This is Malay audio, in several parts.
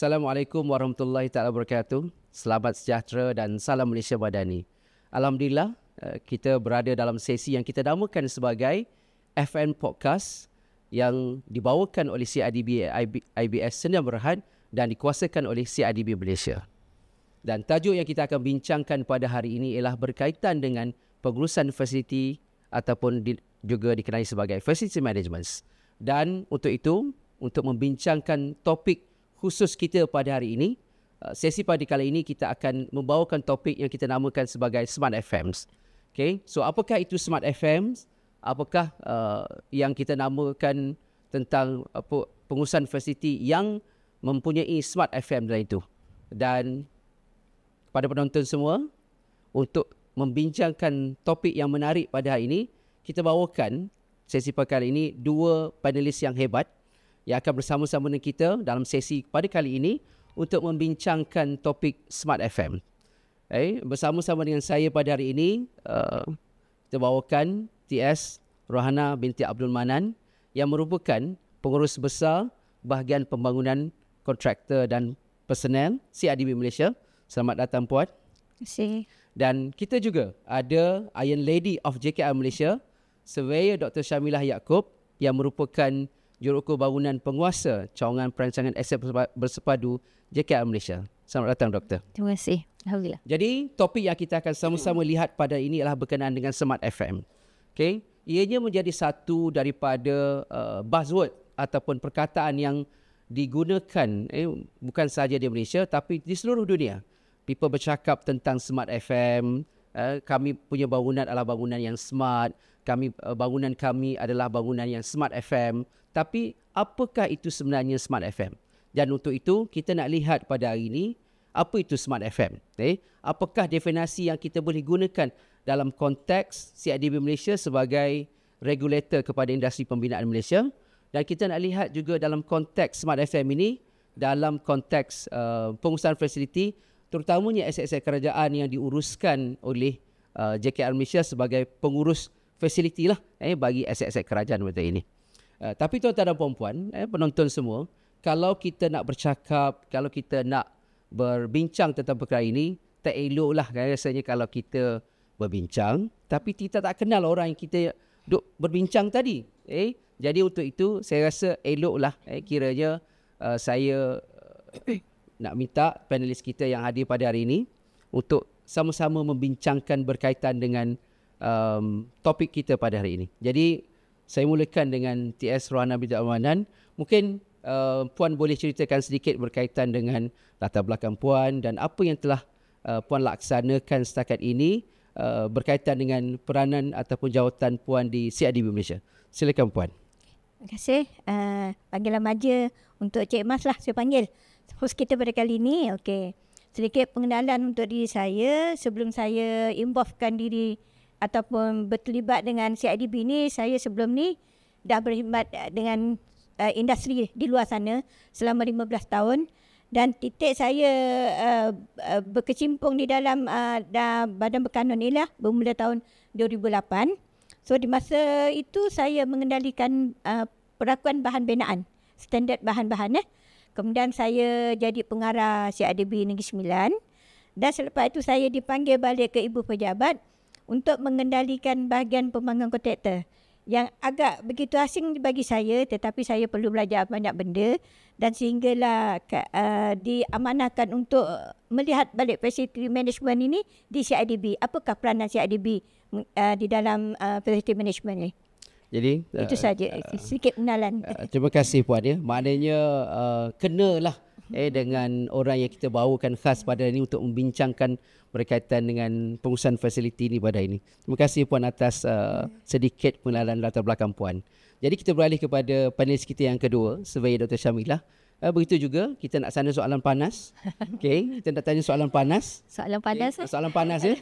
Assalamualaikum warahmatullahi taala wabarakatuh. Selamat sejahtera dan salam Malaysia Madani. Alhamdulillah, kita berada dalam sesi yang kita namakan sebagai FN Podcast yang dibawakan oleh CIDB IBS Sdn Bhd dan dikuasakan oleh CIDB Malaysia. Dan tajuk yang kita akan bincangkan pada hari ini ialah berkaitan dengan pengurusan fasiliti ataupun juga dikenali sebagai facility management. Dan untuk itu, untuk membincangkan topik khusus kita pada hari ini, sesi pada kali ini kita akan membawakan topik yang kita namakan sebagai Smart FMs. Okay, so apakah itu Smart FMs? Apakah yang kita namakan tentang pengurusan fasiliti yang mempunyai Smart FM dalam itu? Dan kepada penonton semua, untuk membincangkan topik yang menarik pada hari ini, kita bawakan sesi pada kali ini dua panelis yang hebat yang akan bersama-sama dengan kita dalam sesi pada kali ini untuk membincangkan topik Smart FM. Bersama-sama dengan saya pada hari ini, kita bawakan TS Rohana binti Abdul Manan yang merupakan pengurus besar bahagian pembangunan kontraktor dan personel CIDB Malaysia. Selamat datang Puan. Terima kasih. Dan kita juga ada Iron Lady of JKR Malaysia, Surveyor Dr. Syamilah Yaakob yang merupakan Juruukur Bangunan Penguasa Cawangan Perancangan Aset Bersepadu JKR Malaysia. Selamat datang Doktor. Terima kasih. Alhamdulillah. Jadi topik yang kita akan sama-sama lihat pada ini adalah berkenaan dengan Smart FM. Okay? Ianya menjadi satu daripada buzzword ataupun perkataan yang digunakan bukan sahaja di Malaysia tapi di seluruh dunia. People bercakap tentang Smart FM. Kami punya bangunan adalah bangunan yang smart. Bangunan kami adalah bangunan yang Smart FM. Tapi apakah itu sebenarnya Smart FM? Dan untuk itu kita nak lihat pada hari ini apa itu Smart FM. Apakah definisi yang kita boleh gunakan dalam konteks CIDB Malaysia sebagai regulator kepada industri pembinaan Malaysia. Dan kita nak lihat juga dalam konteks Smart FM ini dalam konteks pengurusan fasiliti terutamanya aset-aset kerajaan yang diuruskan oleh JKR Malaysia sebagai pengurus fasiliti lah bagi aset-aset kerajaan pada ini. Tapi tuan-tuan dan puan-puan, penonton semua, kalau kita nak bercakap, kalau kita nak berbincang tentang perkara ini, tak eloklah rasanya kalau kita berbincang tapi kita tak kenal orang yang kita duk berbincang tadi. Jadi untuk itu saya rasa eloklah kiranya saya nak minta panelis kita yang hadir pada hari ini untuk sama-sama membincangkan berkaitan dengan topik kita pada hari ini. Jadi saya mulakan dengan TS Rohana binti Abdul Manan. Mungkin Puan boleh ceritakan sedikit berkaitan dengan latar belakang Puan dan apa yang telah Puan laksanakan setakat ini berkaitan dengan peranan ataupun jawatan Puan di CIDB Malaysia. Silakan Puan. Terima kasih. Panggilan maja untuk Cik Mas lah saya panggil. Host kita pada kali ini. Okey. Sedikit pengenalan untuk diri saya sebelum saya involvekan diri ataupun berterlibat dengan CIDB ni. Saya sebelum ni dah berkhidmat dengan industri di luar sana selama 15 tahun dan titik saya berkecimpung di dalam Badan Berkanun inilah bermula tahun 2008. So di masa itu saya mengendalikan perakuan bahan binaan, standard bahan-bahan. Kemudian saya jadi pengarah CIDB Negeri Sembilan dan selepas itu saya dipanggil balik ke Ibu Pejabat untuk mengendalikan bahagian pembangunan kontraktor yang agak begitu asing bagi saya tetapi saya perlu belajar banyak benda dan sehinggalah diamanahkan untuk melihat balik facility management ini di CIDB. Apakah peranan CIDB di dalam facility management ni? Jadi itu saja sedikit pengenalan. Terima kasih Puan ya. Maknanya kenalah dengan orang yang kita bawakan khas pada ini untuk membincangkan berkaitan dengan pengurusan fasiliti ini pada ini. Terima kasih Puan atas sedikit pengenalan latar belakang Puan. Jadi kita beralih kepada panelis kita yang kedua, Surveyor Dr. Syamilah. Begitu juga kita nak sana soalan panas. Okey, kita nak tanya soalan panas. Soalan panas. Okay. Soalan panas ya.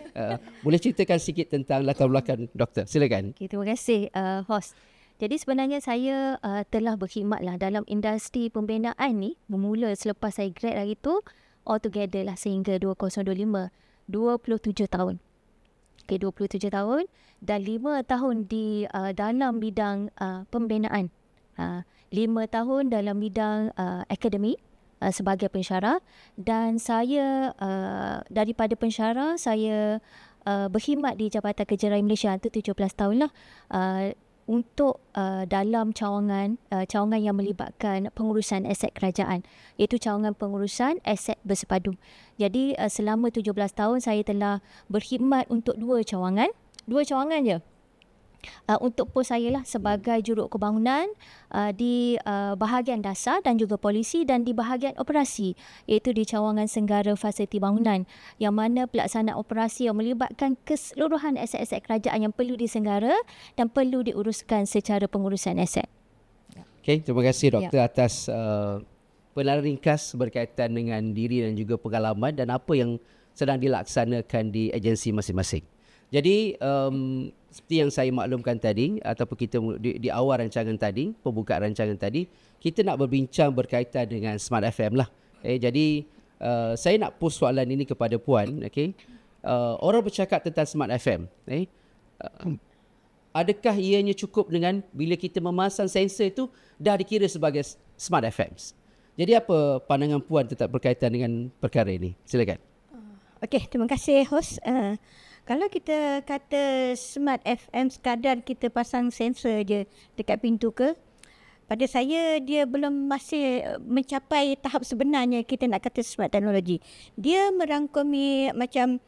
Boleh ceritakan sikit tentang latar belakang doktor. Silakan. Okay, terima kasih host. Jadi sebenarnya saya telah berkhidmatlah dalam industri pembinaan ni bermula selepas saya grad hari tu altogether lah sehingga 2025, 27 tahun. Okay, 27 tahun dan 5 tahun di dalam bidang pembinaan. 5 tahun dalam bidang akademik sebagai pensyarah, dan saya daripada pensyarah saya berkhidmat di Jabatan Kerja Raya Malaysia itu 17 tahun lah, untuk dalam cawangan yang melibatkan pengurusan aset kerajaan, iaitu cawangan pengurusan aset bersepadu. Jadi selama 17 tahun saya telah berkhidmat untuk dua cawangan je. Untuk pos saya lah sebagai juruk kebangunan di bahagian dasar dan juga polisi, dan di bahagian operasi iaitu di cawangan Senggara Fasiliti Bangunan, yang mana pelaksanaan operasi yang melibatkan keseluruhan aset-aset kerajaan yang perlu disenggara dan perlu diuruskan secara pengurusan aset. Okay, terima kasih Doktor atas penalaran ringkas berkaitan dengan diri dan juga pengalaman dan apa yang sedang dilaksanakan di agensi masing-masing. Jadi seperti yang saya maklumkan tadi ataupun kita di awal rancangan tadi, pembukaan rancangan tadi, kita nak berbincang berkaitan dengan Smart FM lah. Jadi saya nak post soalan ini kepada Puan. Orang bercakap tentang Smart FM. Adakah ianya cukup dengan bila kita memasang sensor itu dah dikira sebagai Smart FMs? Jadi apa pandangan Puan tetap berkaitan dengan perkara ini? Silakan. Okey, terima kasih host. Kalau kita kata Smart FM sekadar kita pasang sensor je dekat pintu ke, pada saya dia belum masih mencapai tahap sebenarnya kita nak kata smart teknologi. Dia merangkumi macam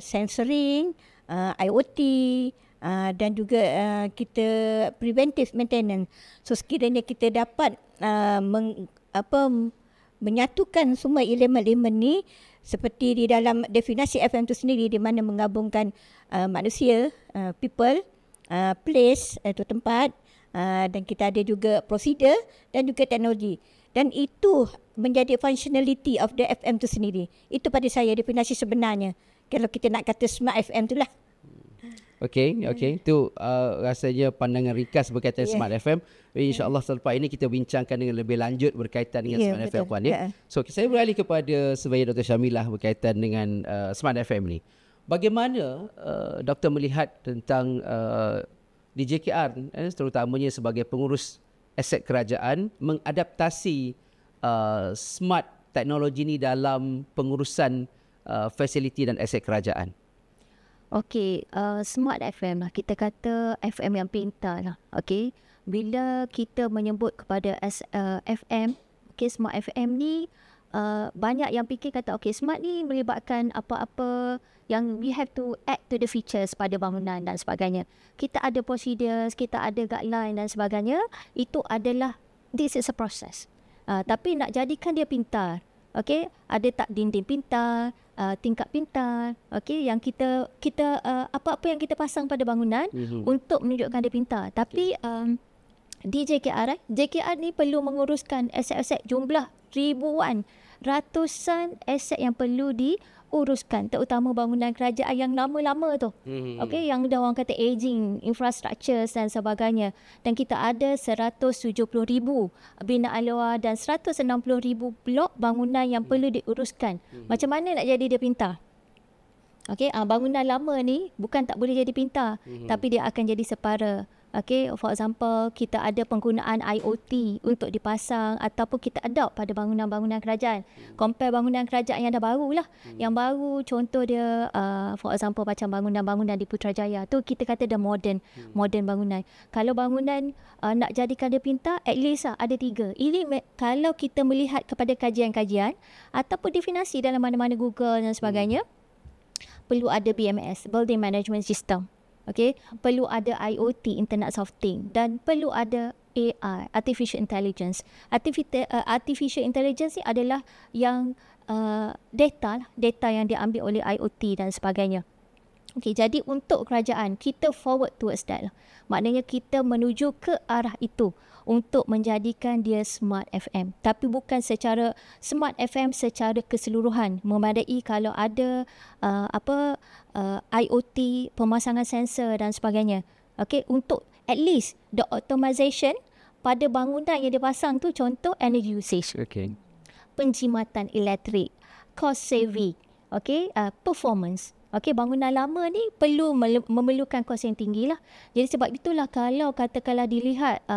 sensoring, IoT, dan juga kita preventive maintenance. So sekiranya kita dapat menyatukan semua elemen-elemen ni seperti di dalam definisi FM itu sendiri, di mana menggabungkan manusia, people, place, itu tempat, dan kita ada juga prosedur dan juga teknologi. Dan itu menjadi functionality of the FM itu sendiri. Itu pada saya definisi sebenarnya. Kalau kita nak kata Smart FM itulah. Okey. Itu rasanya pandangan ringkas berkaitan Smart FM. InsyaAllah selepas ini kita bincangkan dengan lebih lanjut berkaitan dengan Smart FM Puan. So saya beralih kepada Surveyor Dr. Syamilah berkaitan dengan Smart FM ni. Bagaimana Doktor melihat tentang DJKR terutamanya sebagai pengurus aset kerajaan mengadaptasi smart teknologi ni dalam pengurusan fasiliti dan aset kerajaan? Okey, Smart FM lah. Kita kata FM yang pintar lah. Okey, bila kita menyebut kepada FM, Smart FM ni banyak yang fikir kata smart ni melibatkan apa-apa yang we have to add to the features pada bangunan dan sebagainya. Kita ada procedures, kita ada guideline dan sebagainya. Itu adalah, this is a process. Tapi nak jadikan dia pintar, ada tak dinding pintar, tingkap pintar, yang kita apa-apa yang kita pasang pada bangunan untuk menunjukkan dia pintar. Tapi di JKR ni perlu menguruskan aset-aset jumlah ribuan, ratusan aset yang perlu diuruskan, terutama bangunan kerajaan yang lama-lama tu. Yang dah orang kata aging infrastructures dan sebagainya. Dan kita ada 170,000 binaan luar dan 160,000 blok bangunan yang perlu diuruskan. Macam mana nak jadi dia pintar? Bangunan lama ni bukan tak boleh jadi pintar, tapi dia akan jadi separa. For example, kita ada penggunaan IoT untuk dipasang ataupun kita adopt pada bangunan-bangunan kerajaan. Compare bangunan kerajaan yang dah baru lah. Yang baru contoh dia, for example macam bangunan-bangunan di Putrajaya tu kita kata dah modern bangunan. Kalau bangunan nak jadikan dia pintar, at least ada 3. Ini kalau kita melihat kepada kajian-kajian ataupun definisi dalam mana-mana Google dan sebagainya, perlu ada BMS, Building Management System. Perlu ada IoT, Internet of Things, dan perlu ada AI, Artificial Intelligence. Artificial Intelligence ni adalah yang data yang diambil oleh IoT dan sebagainya. Jadi untuk kerajaan, kita forward towards that lah. Maknanya kita menuju ke arah itu untuk menjadikan dia Smart FM. Tapi bukan secara Smart FM secara keseluruhan. Memadai kalau ada IoT, pemasangan sensor dan sebagainya. Untuk at least the automation pada bangunan yang dipasang tu, contoh energy usage. Penjimatan elektrik, cost saving, performance. Okey, bangunan lama ni perlu memerlukan kos yang tinggi lah. Jadi sebab itulah kalau katakanlah dilihat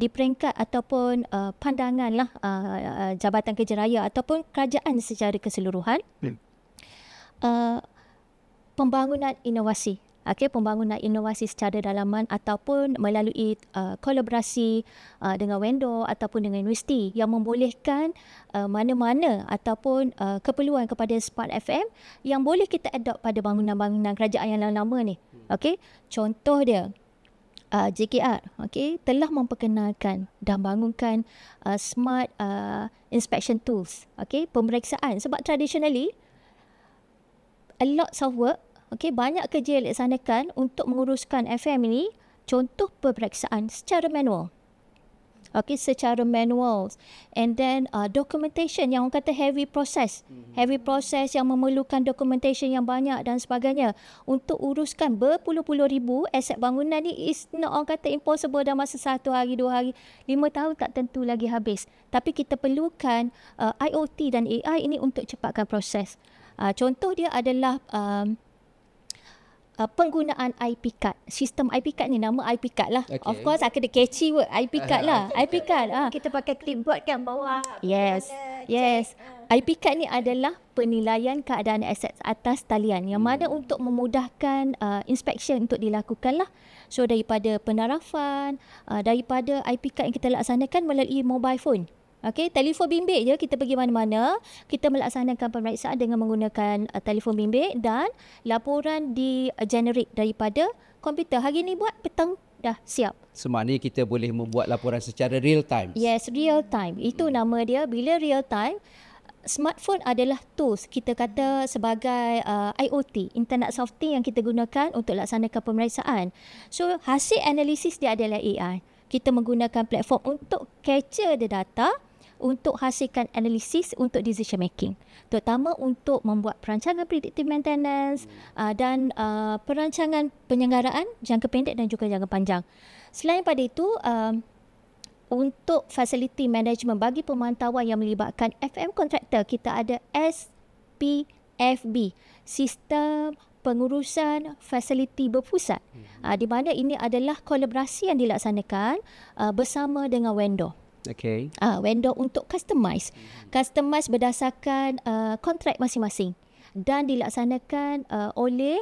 di peringkat ataupun pandangan lah Jabatan Kerja Raya ataupun kerajaan secara keseluruhan, pembangunan inovasi. Okey, pembangunan inovasi secara dalaman ataupun melalui kolaborasi dengan vendor ataupun dengan universiti yang membolehkan mana-mana ataupun keperluan kepada Smart FM yang boleh kita adopt pada bangunan-bangunan kerajaan yang lama ni. Okey, contoh dia JKR, okey, telah memperkenalkan dan bangunkan smart inspection tools, okey, pemeriksaan. Sebab traditionally a lot of work, okey, banyak kerja yang dilaksanakan untuk menguruskan FM ini, contoh pemeriksaan secara manual. Okey, secara manual. And then documentation yang orang kata heavy process. Heavy process yang memerlukan documentation yang banyak dan sebagainya. Untuk uruskan berpuluh-puluh ribu aset bangunan ni is not orang kata impossible dalam masa 1 hari, 2 hari, 5 tahun tak tentu lagi habis. Tapi kita perlukan IoT dan AI ini untuk cepatkan proses. Contoh dia adalah penggunaan IP card. Sistem IP card ni nama IP card lah. Okay. Of course aku ada catchy word IP card lah. IP card. Kita pakai clipboard kan bawah. Yes. Yes. IP card ni adalah penilaian keadaan aset atas talian yang mana untuk memudahkan inspection untuk dilakukan lah. So daripada penarafan, daripada IP card yang kita laksanakan melalui mobile phone. Okey, telefon bimbit je kita pergi mana-mana, kita melaksanakan pemeriksaan dengan menggunakan telefon bimbit dan laporan di-generate daripada komputer. Hari ni buat, petang dah siap. Semaknanya kita boleh membuat laporan secara real time. Yes, real time. Itu nama dia. Bila real time, smartphone adalah tools kita kata sebagai IoT, Internet of Things yang kita gunakan untuk laksanakan pemeriksaan. So, hasil analisis dia adalah AI. Kita menggunakan platform untuk capture the data, untuk hasilkan analisis untuk decision making, terutama untuk membuat perancangan predictive maintenance dan perancangan penyelenggaraan jangka pendek dan juga jangka panjang. Selain pada itu, untuk facility management bagi pemantauan yang melibatkan FM contractor, kita ada SPFB, Sistem Pengurusan Fasiliti Berpusat, di mana ini adalah kolaborasi yang dilaksanakan bersama dengan vendor. Okay. Vendor untuk customize berdasarkan kontrak masing-masing dan dilaksanakan oleh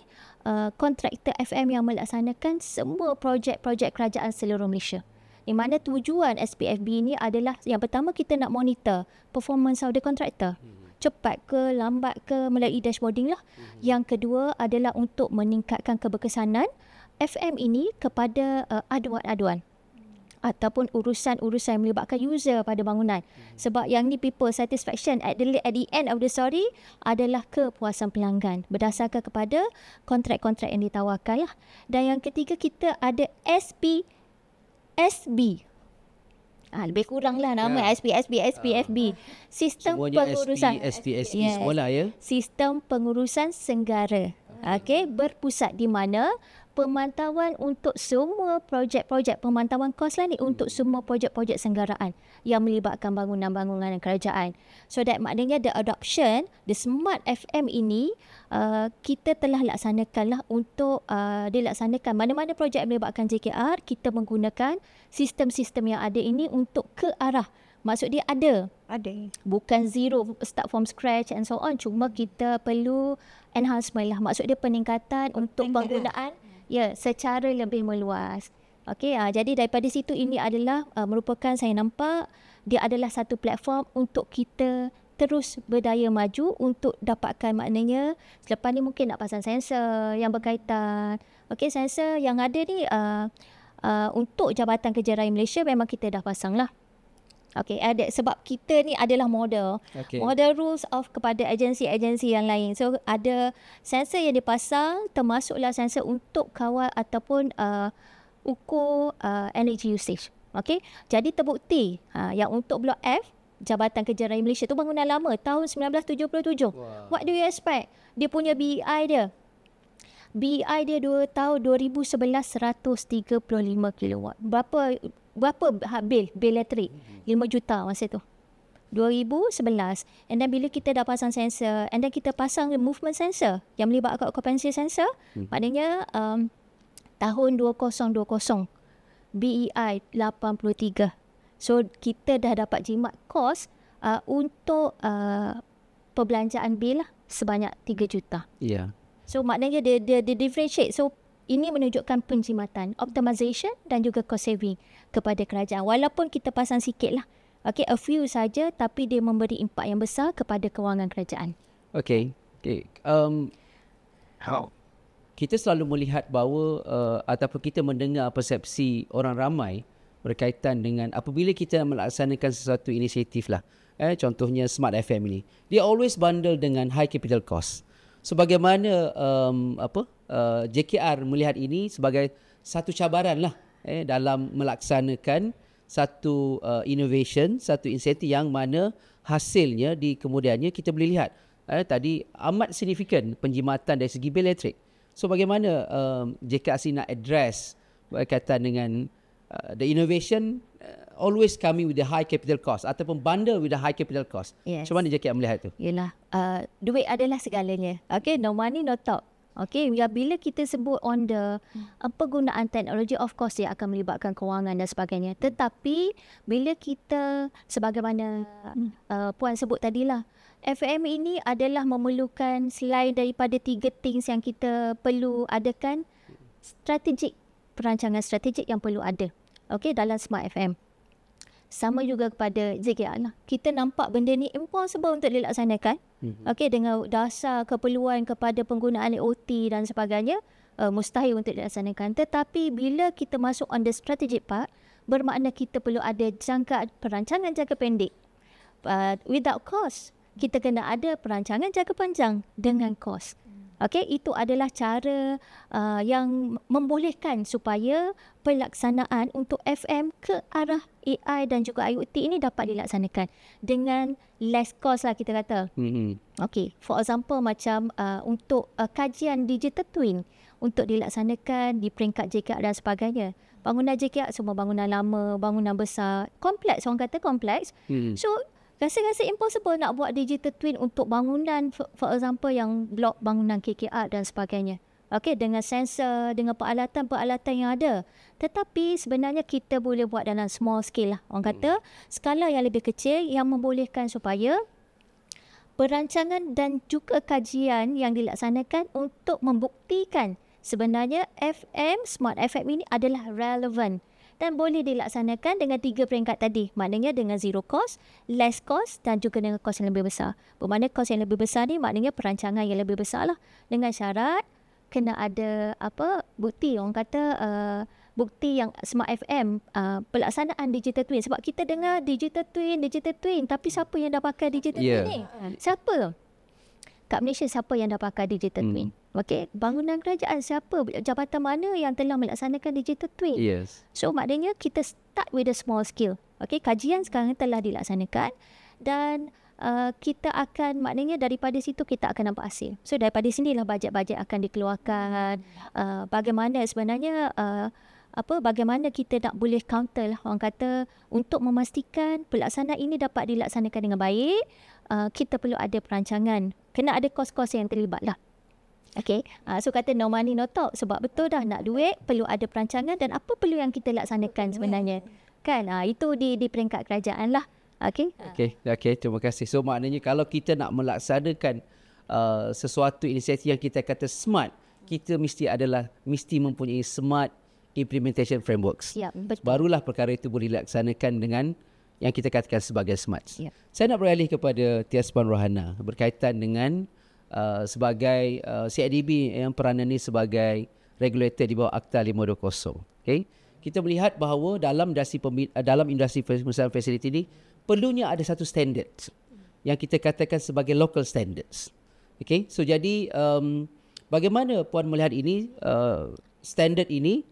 kontraktor FM yang melaksanakan semua projek-projek kerajaan seluruh Malaysia. Di mana tujuan SPFB ini adalah yang pertama kita nak monitor performance of the contractor. Cepat ke, lambat ke, melalui dashboarding lah. Yang kedua adalah untuk meningkatkan keberkesanan FM ini kepada aduan-aduan ataupun urusan-urusan yang melibatkan user pada bangunan. Sebab yang ni people satisfaction at the end of the story adalah kepuasan pelanggan berdasarkan kepada kontrak-kontrak yang ditawarkan lah. Dan yang ketiga kita ada SB. Lebih kurang lah nama SPFB. Sistem semuanya pengurusan sekolah ya. Sistem pengurusan senggara. Okey, berpusat di mana pemantauan untuk semua projek-projek pemantauan kos lah ni untuk semua projek-projek senggaraan yang melibatkan bangunan-bangunan kerajaan. So that maknanya the adoption, the Smart FM ini kita telah laksanakan lah untuk dilaksanakan mana-mana projek yang melibatkan JKR, kita menggunakan sistem-sistem yang ada ini untuk ke arah. Maksud dia ada. Bukan zero, start from scratch and so on. Cuma kita perlu enhancement lah. Maksud dia peningkatan untuk penggunaan secara lebih meluas. Okey, jadi daripada situ ini adalah merupakan saya nampak dia adalah satu platform untuk kita terus berdaya maju untuk dapatkan maknanya selepas ni mungkin nak pasang sensor yang berkaitan. Okey, sensor yang ada ni untuk Jabatan Kerja Raya Malaysia memang kita dah pasang lah. Okey, ada sebab kita ni adalah model. Model rules of kepada agensi-agensi yang lain. So ada sensor yang dipasang termasuklah sensor untuk kawal ataupun ukur energy usage. Okey. Jadi terbukti yang untuk Blok F Jabatan Kerja Raya Malaysia tu bangunan lama tahun 1977. Wow. What do you expect? Dia punya BEI dia 2 tahun 2011 135 kilowatt. Berapa bil elektrik? 5 juta masa tu. 2011. And then bila kita dah pasang sensor, and then kita pasang movement sensor yang melibatkan occupancy sensor, maknanya tahun 2020 BEI 83. So kita dah dapat jimat kos untuk perbelanjaan bil lah sebanyak 3 juta. Ya. So maknanya dia differentiate. So ini menunjukkan penjimatan, optimization dan juga cost saving kepada kerajaan. Walaupun kita pasang sikit lah. Okay, a few saja, tapi dia memberi impak yang besar kepada kewangan kerajaan. Okay. Kita selalu melihat bahawa ataupun kita mendengar persepsi orang ramai berkaitan dengan apabila kita melaksanakan sesuatu inisiatif lah. Contohnya Smart FM ini. Dia always bundle dengan high capital cost. So bagaimana JKR melihat ini sebagai satu cabaran lah dalam melaksanakan satu innovation, satu insentif yang mana hasilnya di kemudiannya kita boleh lihat tadi amat signifikan penjimatan dari segi bil elektrik. So bagaimana JKR nak address berkaitan dengan the innovation always coming with the high capital cost ataupun bundle with the high capital cost. Yes. Macam mana JKR melihat tu? Yelah, duit adalah segalanya. Okay, no money, no talk. Okay, bila kita sebut on the penggunaan teknologi, of course dia akan melibatkan kewangan dan sebagainya. Tetapi bila kita, sebagaimana Puan sebut tadilah, FM ini adalah memerlukan selain daripada 3 things yang kita perlu adakan, perancangan strategik yang perlu ada. Okay, dalam Smart FM. Sama juga kepada JKR lah. Kita nampak benda ni impossible untuk dilaksanakan. Okay, dengan dasar keperluan kepada penggunaan IoT dan sebagainya, mustahil untuk dilaksanakan. Tetapi bila kita masuk on the strategic part, bermakna kita perlu ada perancangan jangka pendek. Without cost, kita kena ada perancangan jangka panjang dengan cost. Okay, itu adalah cara yang membolehkan supaya pelaksanaan untuk FM ke arah AI dan juga IoT ini dapat dilaksanakan dengan less cost lah kita kata. Okay, for example macam untuk kajian digital twin untuk dilaksanakan di peringkat JKR dan sebagainya. Bangunan JKR semua bangunan lama, bangunan besar, kompleks, orang kata kompleks. So rasa-rasa impossible nak buat digital twin untuk bangunan, for example yang blok bangunan KKR dan sebagainya. Okay, dengan sensor, dengan peralatan-peralatan yang ada. Tetapi sebenarnya kita boleh buat dalam small scale lah. Orang kata skala yang lebih kecil yang membolehkan supaya perancangan dan juga kajian yang dilaksanakan untuk membuktikan sebenarnya FM, Smart FM ini adalah relevan dan boleh dilaksanakan dengan 3 peringkat tadi. Maknanya dengan zero cost, less cost dan juga dengan kos yang lebih besar. Bermakna kos yang lebih besar ni maknanya perancangan yang lebih besar lah. Dengan syarat kena ada bukti. Orang kata bukti yang Smart FM pelaksanaan digital twin. Sebab kita dengar digital twin. Tapi siapa yang dah pakai digital twin ni? Siapa? Kat Malaysia siapa yang dah pakai digital twin? Okay, bangunan kerajaan siapa? Jabatan mana yang telah melaksanakan digital twin? Yes. So maknanya kita start with a small scale. Okay, kajian sekarang telah dilaksanakan dan kita akan, maknanya daripada situ kita akan nampak hasil. So daripada sinilah bajet-bajet akan dikeluarkan. Bagaimana sebenarnya bagaimana kita nak boleh counter lah, orang kata, untuk memastikan pelaksanaan ini dapat dilaksanakan dengan baik. Kita perlu ada perancangan. Kena ada kos-kos yang terlibat lah. Okay, so kata no money no talk. Sebab betul dah, nak duit perlu ada perancangan dan apa perlu yang kita laksanakan sebenarnya. Kan, itu di peringkat kerajaan lah. Okay, terima kasih. So maknanya kalau kita nak melaksanakan sesuatu inisiatif yang kita kata smart, kita mesti mempunyai smart implementation frameworks. Ya, betul. Barulah perkara itu boleh dilaksanakan dengan yang kita katakan sebagai smart. Ya. Saya nak beralih kepada Tias Puan Rohana berkaitan dengan sebagai CIDB yang peranan ini sebagai regulator di bawah Akta 520. Okay? Kita melihat bahawa dalam industri pengusahaan fasiliti ini perlunya ada satu standard yang kita katakan sebagai local standards. Okay? So jadi bagaimana Puan melihat ini, standard ini,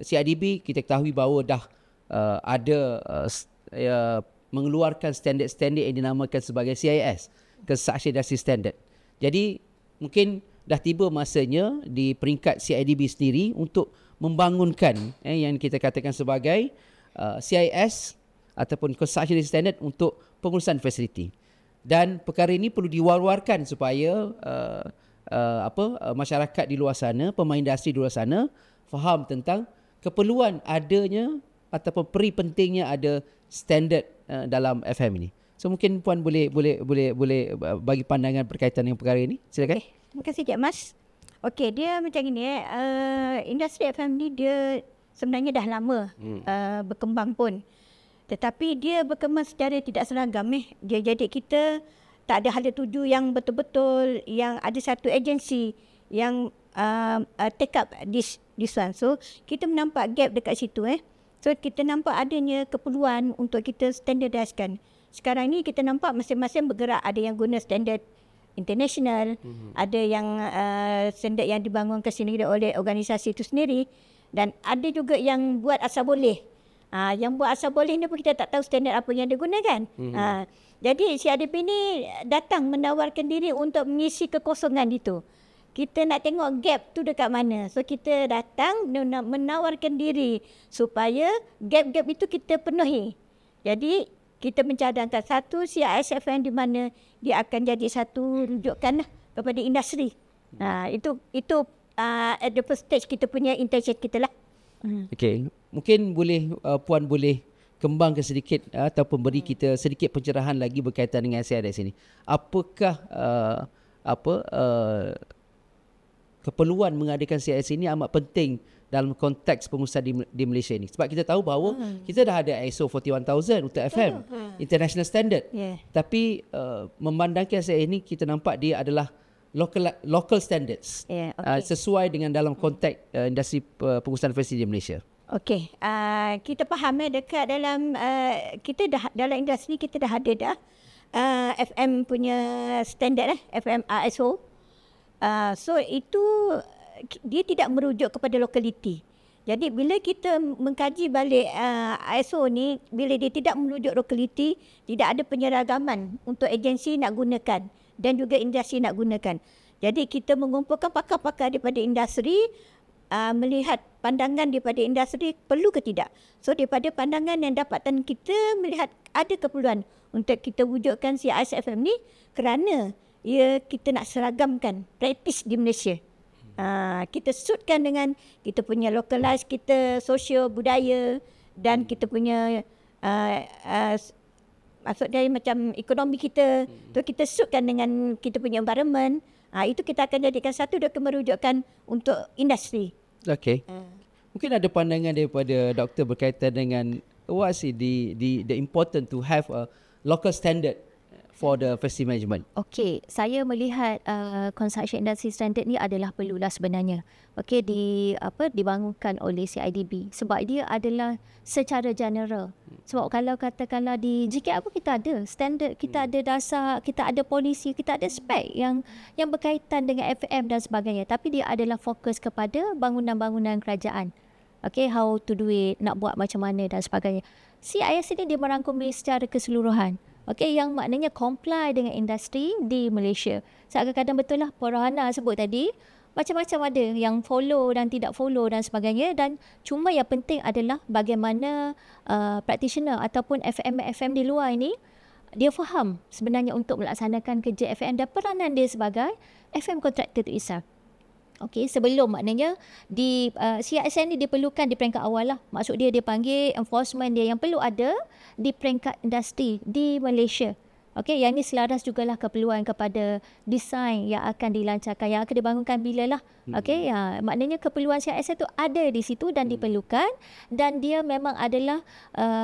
CIDB kita ketahui bahawa dah ada mengeluarkan standard-standard yang dinamakan sebagai CIS, Construction Industry Standard. Jadi mungkin dah tiba masanya di peringkat CIDB sendiri untuk membangunkan yang kita katakan sebagai CIS ataupun construction standard untuk pengurusan fasiliti. Dan perkara ini perlu diwar-warkan supaya masyarakat di luar sana, pemain industri di luar sana faham tentang keperluan adanya ataupun pentingnya ada standard dalam FM ini. So mungkin Puan boleh bagi pandangan berkaitan dengan perkara ini. Silakan. Okay. Terima kasih Cik Mas. Okey, dia macam ini industri FM ni dia sebenarnya dah lama berkembang pun. Tetapi dia berkembang secara tidak seragam Dia jadi kita tak ada hala tuju yang betul-betul, yang ada satu agensi yang take up this one. So kita menampak gap dekat situ So kita nampak adanya keperluan untuk kita standardiskan. Sekarang ni kita nampak masing-masing bergerak, ada yang guna standard international, ada yang standard yang dibangunkan sendiri oleh organisasi itu sendiri, dan ada juga yang buat asal boleh. Yang buat asal boleh ni pun kita tak tahu standard apa yang digunakan. Jadi CRDP ni datang menawarkan diri untuk mengisi kekosongan itu. Kita nak tengok gap tu dekat mana. So kita datang menawarkan diri supaya gap-gap itu kita penuhi. Jadi kita mencadangkan satu CISFM di mana dia akan jadi satu rujukan kepada industri. Itu at the first stage kita punya intention kita lah. Okey, mungkin boleh Puan boleh kembangkan sedikit ataupun beri kita sedikit pencerahan lagi berkaitan dengan CIS ini. Apakah keperluan mengadakan CIS ini amat penting dalam konteks pengurusan di Malaysia ini? Sebab kita tahu bahawa kita dah ada ISO 41000 untuk FM, international standard. Tapi memandangkan CIS ini, kita nampak dia adalah local standards, sesuai dengan dalam konteks industri pengurusan fasiliti di Malaysia. Okey, kita faham dekat dalam kita dah dalam industri kita dah ada FM punya standard FM ISO. So itu dia tidak merujuk kepada lokaliti. Jadi bila kita mengkaji balik ISO ni, bila dia tidak merujuk lokaliti, tidak ada penyeragaman untuk agensi nak gunakan dan juga industri nak gunakan. Jadi kita mengumpulkan pakar-pakar daripada industri, melihat pandangan daripada industri perlu ke tidak. So daripada pandangan yang dapatan kita melihat ada keperluan untuk kita wujudkan CISFM ni kerana kita nak seragamkan praktis di Malaysia. Kita suitkan dengan kita punya localize kita, sosio budaya dan kita punya maksud dari macam ekonomi kita tu kita suitkan dengan kita punya environment. Itu kita akan jadikan satu dokumen rujukan untuk industri. Okey. Mungkin ada pandangan daripada doktor berkaitan dengan what's the important to have a local standard for the facility management. Okey, saya melihat construction industry standard ni adalah perlulah sebenarnya. Okey, dibangunkan oleh CIDB sebab dia adalah secara general. Sebab kalau katakanlah di JKR pun kita ada standard, kita ada dasar, kita ada polisi, kita ada spek yang berkaitan dengan FM dan sebagainya. Tapi dia adalah fokus kepada bangunan-bangunan kerajaan. Okey, how to do it, nak buat macam mana dan sebagainya. CIS ini dia merangkumi secara keseluruhan. Okey, yang maknanya comply dengan industri di Malaysia. Kadang-kadang betul lah Puan sebut tadi, macam-macam ada yang follow dan tidak follow dan sebagainya, dan cuma yang penting adalah bagaimana practitioner ataupun FM di luar ini dia faham sebenarnya untuk melaksanakan kerja FM dan peranan dia sebagai FM contractor itu itself. Okey, sebelum maknanya di CIS ni diperlukan di peringkat awal lah. Maksud dia panggil enforcement dia yang perlu ada di peringkat industri di Malaysia. Okey, yang ini selaras jugalah keperluan kepada desain yang akan dilancarkan, yang akan dibangunkan bila lah. Okey, maknanya keperluan CIS itu ada di situ dan diperlukan, dan dia memang adalah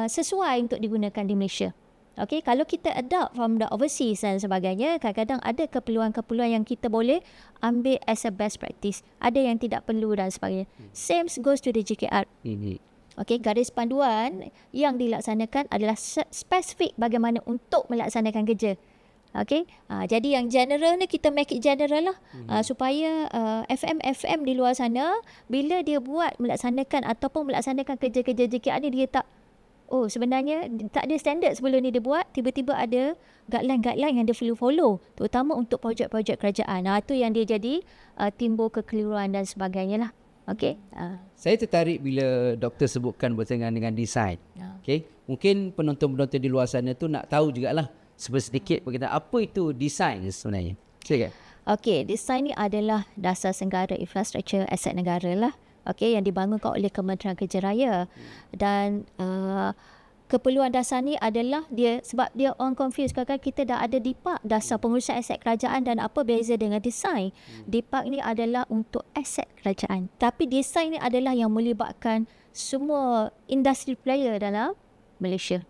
sesuai untuk digunakan di Malaysia. Okey, kalau kita adopt from the overseas dan sebagainya, kadang-kadang ada keperluan-keperluan yang kita boleh ambil as a best practice. Ada yang tidak perlu dan sebagainya. Same goes to the JKR. Okey, garis panduan yang dilaksanakan adalah spesifik bagaimana untuk melaksanakan kerja. Okey, jadi yang general ni kita make it general lah, supaya FM di luar sana bila dia buat melaksanakan ataupun melaksanakan kerja-kerja JKR ni, dia tak sebenarnya tak ada standard sebelum ni dia buat, tiba-tiba ada guideline yang dia perlu follow, terutama untuk projek-projek kerajaan. Itu yang dia jadi timbul kekeliruan dan sebagainya lah. Okey. Saya tertarik bila doktor sebutkan berkenaan dengan design. Okay. Mungkin penonton-penonton di luar sana tu nak tahu jugalah sedikit berkenaan apa itu design sebenarnya. Silakan. Okey, design ni adalah dasar senggara infrastruktur aset negara lah. Okey, yang dibangunkan oleh Kementerian Kerja Raya. Dan keperluan dasar ni adalah sebab dia orang confuse kan, kita dah ada DIPAK, dasar pengurusan aset kerajaan, dan apa beza dengan design? DIPAK ni adalah untuk aset kerajaan. Tapi design ni adalah yang melibatkan semua industri player dalam Malaysia.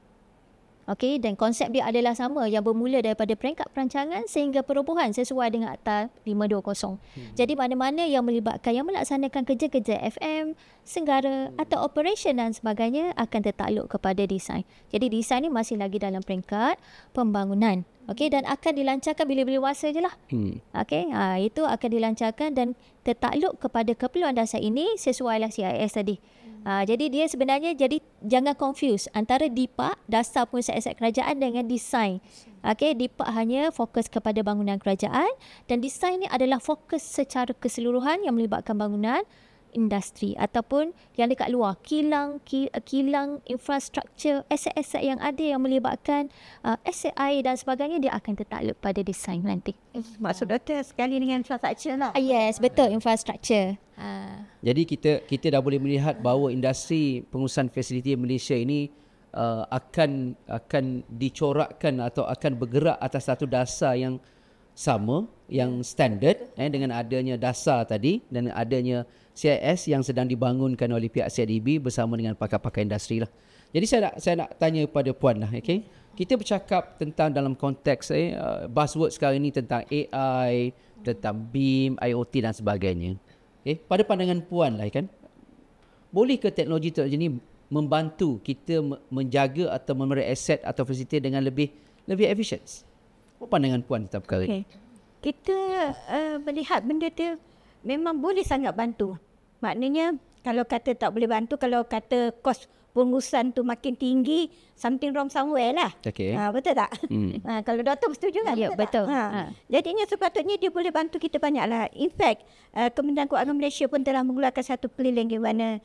Okey, dan konsep dia adalah sama, yang bermula daripada peringkat perancangan sehingga perobohan sesuai dengan Akta 520. Jadi mana-mana yang melibatkan, yang melaksanakan kerja-kerja FM, senggara atau operation dan sebagainya akan tertakluk kepada desain. Jadi desain ni masih lagi dalam peringkat pembangunan. Okey, dan akan dilancarkan bila-bila masa je lah. Okey, itu akan dilancarkan dan tertakluk kepada keperluan dasar ini sesuailah CIS tadi. Jadi dia sebenarnya, jadi jangan confuse antara DIPAK, dasar pengurusan aset kerajaan, dengan desain. Okey, DIPAK hanya fokus kepada bangunan kerajaan dan desain ni adalah fokus secara keseluruhan yang melibatkan bangunan industri ataupun yang dekat luar, kilang infrastruktur, aset-aset yang ada yang melibatkan aset air dan sebagainya, dia akan tertakluk pada desain nanti. Maksud doktor sekali dengan infrastruktur lah. Yes, betul, infrastruktur. Jadi kita dah boleh melihat bahawa industri pengurusan fasiliti Malaysia ini akan dicorakkan atau akan bergerak atas satu dasar yang sama, yang standard, dengan adanya dasar tadi dan adanya CIS yang sedang dibangunkan oleh pihak CIDB bersama dengan pakar-pakar industri lah. Jadi saya nak tanya kepada Puan lah, okay? Kita bercakap tentang dalam konteks buzzword sekarang ini tentang AI, tentang BIM, IoT dan sebagainya. Okay? Pada pandangan Puan lah kan, boleh ke teknologi ini membantu kita menjaga atau memelihara aset atau fasiliti dengan lebih efisien? Apa pandangan Puan tentang perkara ini? Kita melihat benda tu memang boleh sangat bantu. Maknanya kalau kata tak boleh bantu, kalau kata kos pengurusan tu makin tinggi, something wrong somewhere lah. Okay. Betul tak? Kalau doktor bersetuju kan? Ya, betul. Jadinya sepatutnya dia boleh bantu kita banyak lah. In fact, Kementerian Kewangan Malaysia pun telah mengeluarkan satu keliling di mana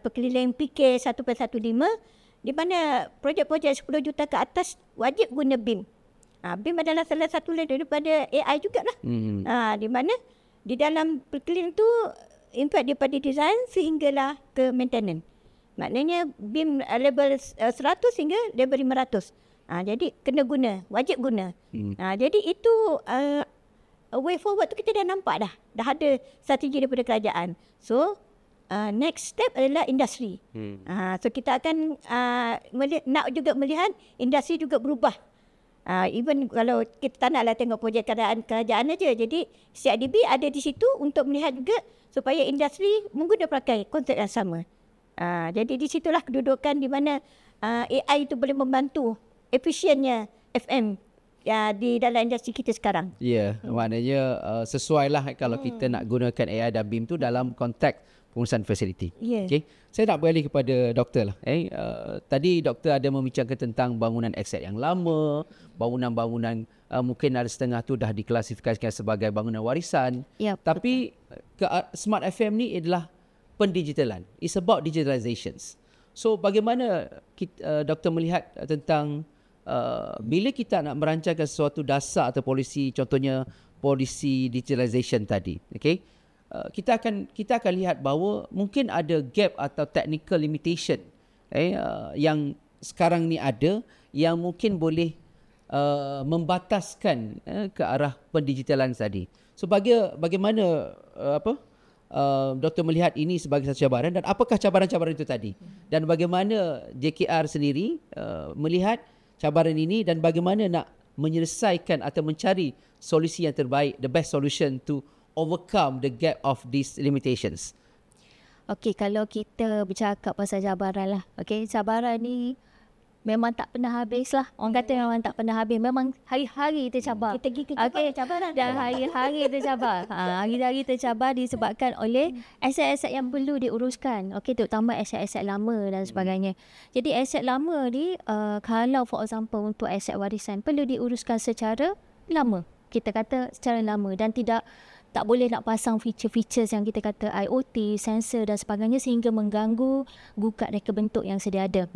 perkeliling PK 1.15 di mana projek-projek 10 juta ke atas wajib guna BIM. BIM adalah salah satu daripada AI jugalah. Di mana di dalam perkeliling tu impact daripada design sehinggalah ke maintenance. Maknanya BIM level 100 hingga level 500. Jadi kena guna, wajib guna. Jadi itu way forward tu kita dah nampak dah. Dah ada strategi daripada kerajaan. So next step adalah industri. So kita akan nak juga melihat industri juga berubah. Even kalau kita tak naklah tengok projek kerajaan aja. Jadi CIDB ada di situ untuk melihat juga supaya industri menggunakan pakai konsep yang sama. Jadi di situlah kedudukan di mana AI itu boleh membantu efisiennya FM di dalam industri kita sekarang. Ya, maknanya sesuailah kalau kita nak gunakan AI dan BIM tu dalam konteks pengurusan fasiliti. Okay. Saya nak beralih kepada doktor lah. Tadi doktor ada membincangkan tentang bangunan aset yang lama, bangunan-bangunan mungkin ada setengah tu dah diklasifikasikan sebagai bangunan warisan. Tapi Smart FM ni adalah pendigitalan. It's about digitalizations. So bagaimana doktor melihat tentang bila kita nak merancangkan sesuatu dasar atau polisi, contohnya polisi digitalization tadi, okay? Kita akan lihat bahawa mungkin ada gap atau technical limitation yang sekarang ni ada yang mungkin boleh membataskan ke arah pendigitalan tadi. So bagaimana doktor melihat ini sebagai satu cabaran dan apakah cabaran-cabaran itu tadi? Dan bagaimana JKR sendiri melihat cabaran ini dan bagaimana nak menyelesaikan atau mencari solusi yang terbaik, the best solution to overcome the gap of these limitations. Okey, kalau kita bercakap pasal cabaran lah. Okey, cabaran ni memang tak pernah habis lah. Orang kata memang tak pernah habis. Memang hari-hari tercabar. Kita pergi ke cabaran. Dan hari-hari tercabar. Hari-hari tercabar disebabkan oleh aset-aset yang perlu diuruskan. Okey, terutama aset-aset lama dan sebagainya. Jadi aset lama ni, kalau for example untuk aset warisan perlu diuruskan secara lama. Kita kata secara lama dan tidak tak boleh nak pasang feature-features yang kita kata IoT, sensor dan sebagainya sehingga mengganggu gugat reka bentuk yang sedia ada.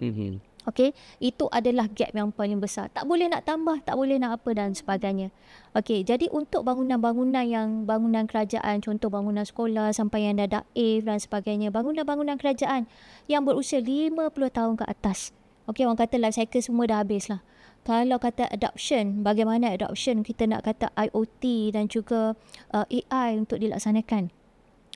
Okey, itu adalah gap yang paling besar. Tak boleh nak tambah, tak boleh nak apa dan sebagainya. Okey, jadi untuk bangunan-bangunan yang bangunan kerajaan, contoh bangunan sekolah sampai yang dah daif dan sebagainya, bangunan-bangunan kerajaan yang berusia 50 tahun ke atas. Okey, orang kata life cycle semua dah habis lah. Kalau kata adoption, bagaimana adoption kita nak kata IoT dan juga AI untuk dilaksanakan.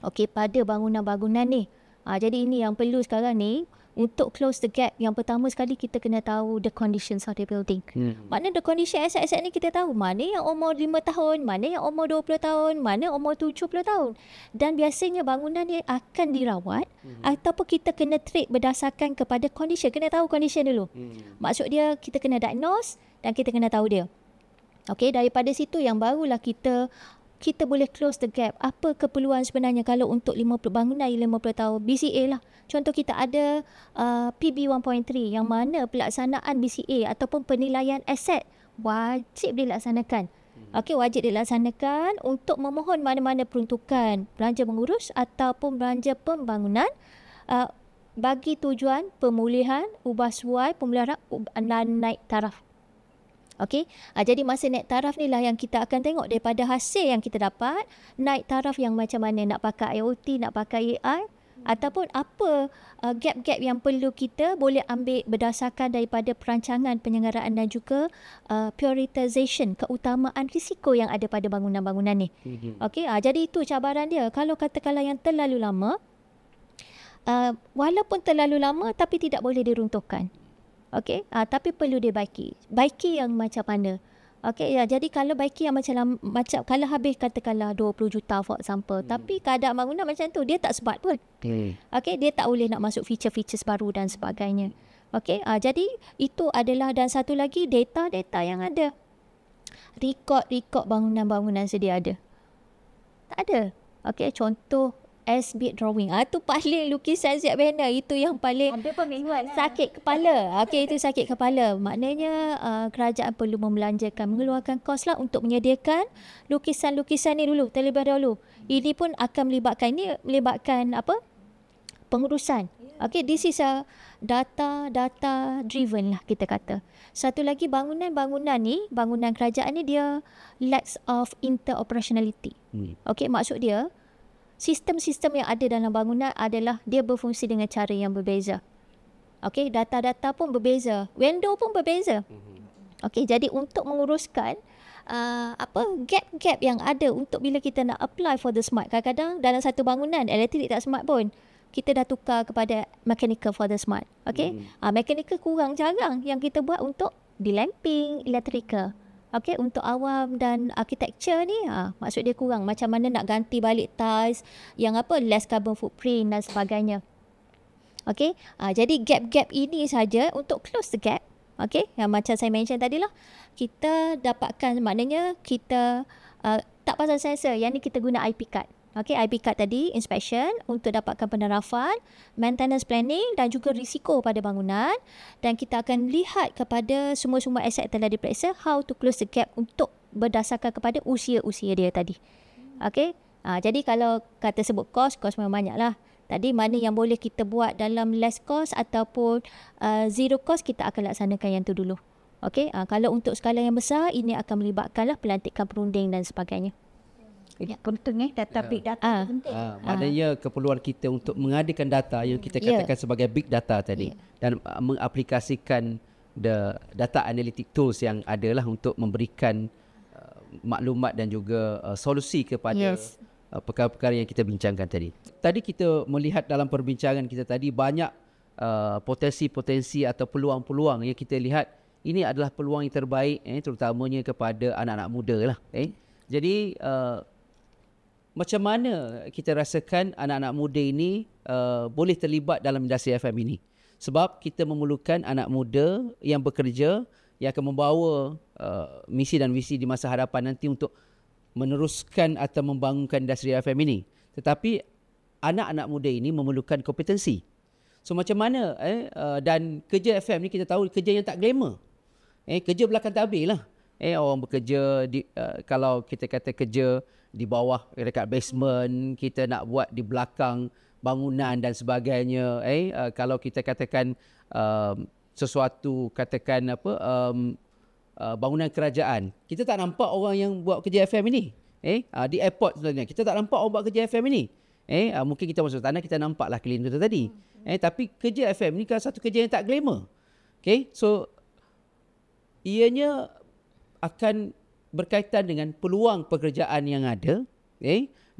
Okey, pada bangunan-bangunan ni. Jadi ini yang perlu sekarang ni. Untuk close the gap, yang pertama sekali kita kena tahu the conditions of the building. Maknanya the condition aset-aset ni kita tahu mana yang umur 5 tahun, mana yang umur 20 tahun, mana umur 70 tahun. Dan biasanya bangunan ni akan dirawat ataupun kita kena treat berdasarkan kepada condition. Kena tahu condition dulu. Maksud dia kita kena diagnose dan kita kena tahu dia. Okey, daripada situ yang barulah kita boleh close the gap. Apa keperluan sebenarnya kalau untuk 50 bangunan 50 tahun BCA lah. Contoh kita ada PB 1.3 yang mana pelaksanaan BCA ataupun penilaian aset wajib dilaksanakan. Okey, wajib dilaksanakan untuk memohon mana-mana peruntukan belanja mengurus ataupun belanja pembangunan bagi tujuan pemulihan, ubah suai, pemeliharaan dan naik taraf. Okey, jadi masa naik taraf ni lah yang kita akan tengok daripada hasil yang kita dapat, naik taraf yang macam mana, nak pakai IoT, nak pakai AI, ataupun apa gap-gap yang perlu kita boleh ambil berdasarkan daripada perancangan penyelenggaraan dan juga prioritization, keutamaan risiko yang ada pada bangunan-bangunan ni. Okey, jadi itu cabaran dia. Kalau katakanlah yang terlalu lama, walaupun terlalu lama tapi tidak boleh diruntuhkan. Okey, tapi perlu dibaiki. Baiki yang macam mana? Okey, ya, jadi kalau baiki yang macam kalau habis katakanlah 20 juta for example, tapi keadaan bangunan macam tu dia tak smart pun. Okey, dia tak boleh nak masuk feature-features baru dan sebagainya. Okey, jadi itu adalah, dan satu lagi data-data yang ada. Rekod bangunan-bangunan sedia ada. Tak ada. Okey, contoh as-built drawing. Tu paling lukisan siap banner. Itu yang paling sakit kepala. Okey, itu sakit kepala. Maknanya kerajaan perlu mengeluarkan kos lah untuk menyediakan lukisan-lukisan ni dulu, terlebih dahulu. Ini pun akan melibatkan apa? Pengurusan. Okey, this is a data driven lah kita kata. Satu lagi bangunan kerajaan ni dia lacks of interoperationality. Okey, maksud dia sistem-sistem yang ada dalam bangunan adalah dia berfungsi dengan cara yang berbeza. Okey, data-data pun berbeza, window pun berbeza. Okey, jadi untuk menguruskan gap-gap yang ada untuk bila kita nak apply for the smart. Kadang-kadang dalam satu bangunan elektrik tak smart pun, kita dah tukar kepada mechanical for the smart. Okey, mechanical kurang jarang yang kita buat untuk delamping electrical. Okey, untuk awam dan architecture ni maksud dia kurang. Macam mana nak ganti balik tiles yang less carbon footprint dan sebagainya. Okey, jadi gap-gap ini saja untuk close the gap. Okey, yang macam saya mention tadi lah, kita dapatkan, maknanya kita tak pasal sensor, yang ni kita guna IP card. Okey, IP card tadi, inspection untuk dapatkan penerapan, maintenance planning dan juga risiko pada bangunan. Dan kita akan lihat kepada semua-semua aset telah diperiksa, how to close the gap untuk berdasarkan kepada usia-usia dia tadi. Okey, jadi kalau kata sebut kos memang banyak lah. Tadi mana yang boleh kita buat dalam less cost ataupun zero cost, kita akan laksanakan yang tu dulu. Okey, kalau untuk skala yang besar, ini akan melibatkanlah pelantikan perunding dan sebagainya. Penting data big data penting. Maknanya keperluan kita untuk mengadakan data yang kita katakan sebagai big data tadi dan mengaplikasikan data analytic tools yang adalah untuk memberikan maklumat dan juga solusi kepada perkara-perkara yang kita bincangkan tadi. Tadi kita melihat dalam perbincangan kita tadi banyak potensi-potensi atau peluang-peluang yang kita lihat. Ini adalah peluang yang terbaik terutamanya kepada anak-anak muda lah. Jadi macam mana kita rasakan anak-anak muda ini boleh terlibat dalam industri FM ini? Sebab kita memerlukan anak muda yang bekerja, yang akan membawa misi dan visi di masa hadapan nanti untuk meneruskan atau membangunkan industri FM ini. Tetapi anak-anak muda ini memerlukan kompetensi. So macam mana dan kerja FM ni kita tahu kerja yang tak glamour. Kerja belakang tabir lah. Orang bekerja kalau kita kata kerja di bawah dekat basement, kita nak buat di belakang bangunan dan sebagainya. Kalau kita katakan sesuatu, katakan bangunan kerajaan, kita tak nampak orang yang buat kerja FM ini. Di airport sebenarnya kita tak nampak orang buat kerja FM ini. Mungkin kita masuk tanah, kita nampaklah cleaner tu tadi. Tapi kerja FM ni kan satu kerja yang tak glamour. So ianya akan berkaitan dengan peluang pekerjaan yang ada,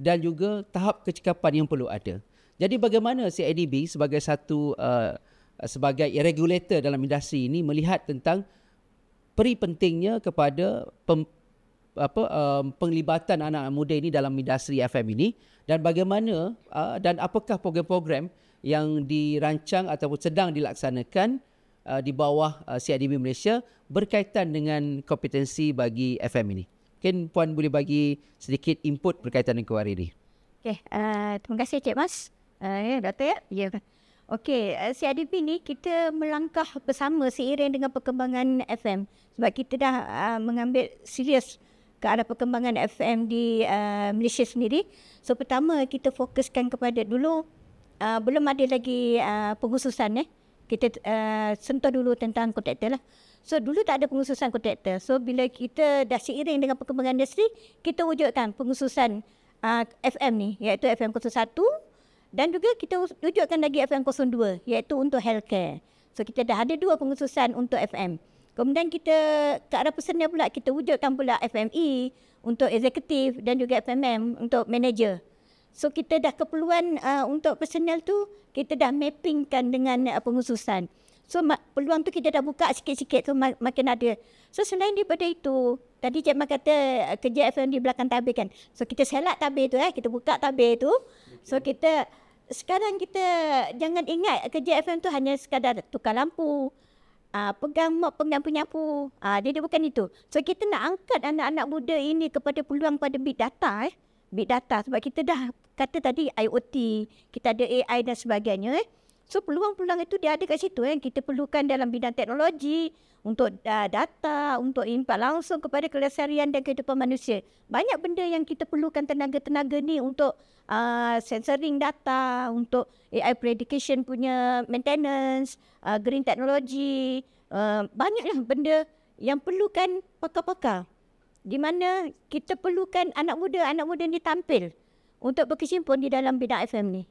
dan juga tahap kecekapan yang perlu ada. Jadi bagaimana CIDB sebagai satu sebagai regulator dalam industri ini melihat tentang peri pentingnya kepada penglibatan anak-anak muda ini dalam industri FM ini, dan bagaimana dan apakah program-program yang dirancang ataupun sedang dilaksanakan di bawah CIDB Malaysia berkaitan dengan kompetensi bagi FM ini. Mungkin Puan boleh bagi sedikit input berkaitan dengan kuari ini. Okey, terima kasih Cik Mas. Doktor ya? Ya. Okey, CIDB ni kita melangkah bersama seiring dengan perkembangan FM, sebab kita dah mengambil serius ke arah perkembangan FM di Malaysia sendiri. So pertama kita fokuskan kepada dulu belum ada lagi pengkhususan kita sentuh dulu tentang kontraktor lah. So dulu tak ada pengkhususan kontraktor. So bila kita dah seiring dengan perkembangan industri, kita wujudkan pengkhususan FM ni, iaitu FM 01, dan juga kita wujudkan lagi FM 02, iaitu untuk healthcare. So kita dah ada 2 pengkhususan untuk FM. Kemudian kita ke arah personal pula, kita wujudkan pula FME untuk eksekutif dan juga FMM untuk manager. So kita dah keperluan untuk personal tu, kita dah mappingkan dengan pengkhususan. So peluang tu kita dah buka sikit-sikit, so makin ada. So selain daripada itu, tadi Cik Mak kata kerja FM di belakang tabir kan. So kita selak tabir tu, kita buka tabir tu. So kita sekarang kita jangan ingat kerja FM tu hanya sekadar tukar lampu, pegang mop, pegang penyapu. Dia bukan itu. So kita nak angkat anak-anak muda ini kepada peluang pada big data. Big data sebab kita dah kata tadi IoT, kita ada AI dan sebagainya. So peluang-peluang itu dia ada kat situ. Kita perlukan dalam bidang teknologi, untuk data, untuk impak langsung kepada kelestarian dan kehidupan manusia. Banyak benda yang kita perlukan tenaga-tenaga ni untuk sensoring data, untuk AI prediction punya maintenance, green technology. Banyaklah benda yang perlukan pakar-pakar. Di mana kita perlukan anak muda ni tampil untuk berkecimpung di dalam bidang FM ni.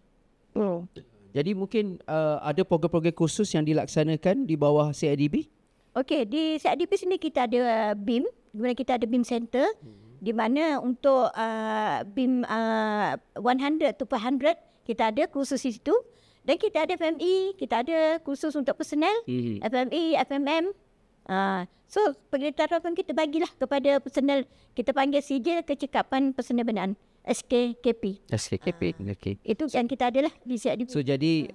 Jadi mungkin ada program-program khusus yang dilaksanakan di bawah CIDB? Okey, di CIDB sini kita ada BIM, di mana kita ada BIM Center, di mana untuk BIM 100 to 400 kita ada kursus di situ. Dan kita ada FME, kita ada kursus untuk personal, FME, FMM. So pengetahuan kita bagilah kepada personal, kita panggil sijil kecekapan personal binaan, SKKP. SKKP, okey. Itu yang kita adalah di CIDB. So jadi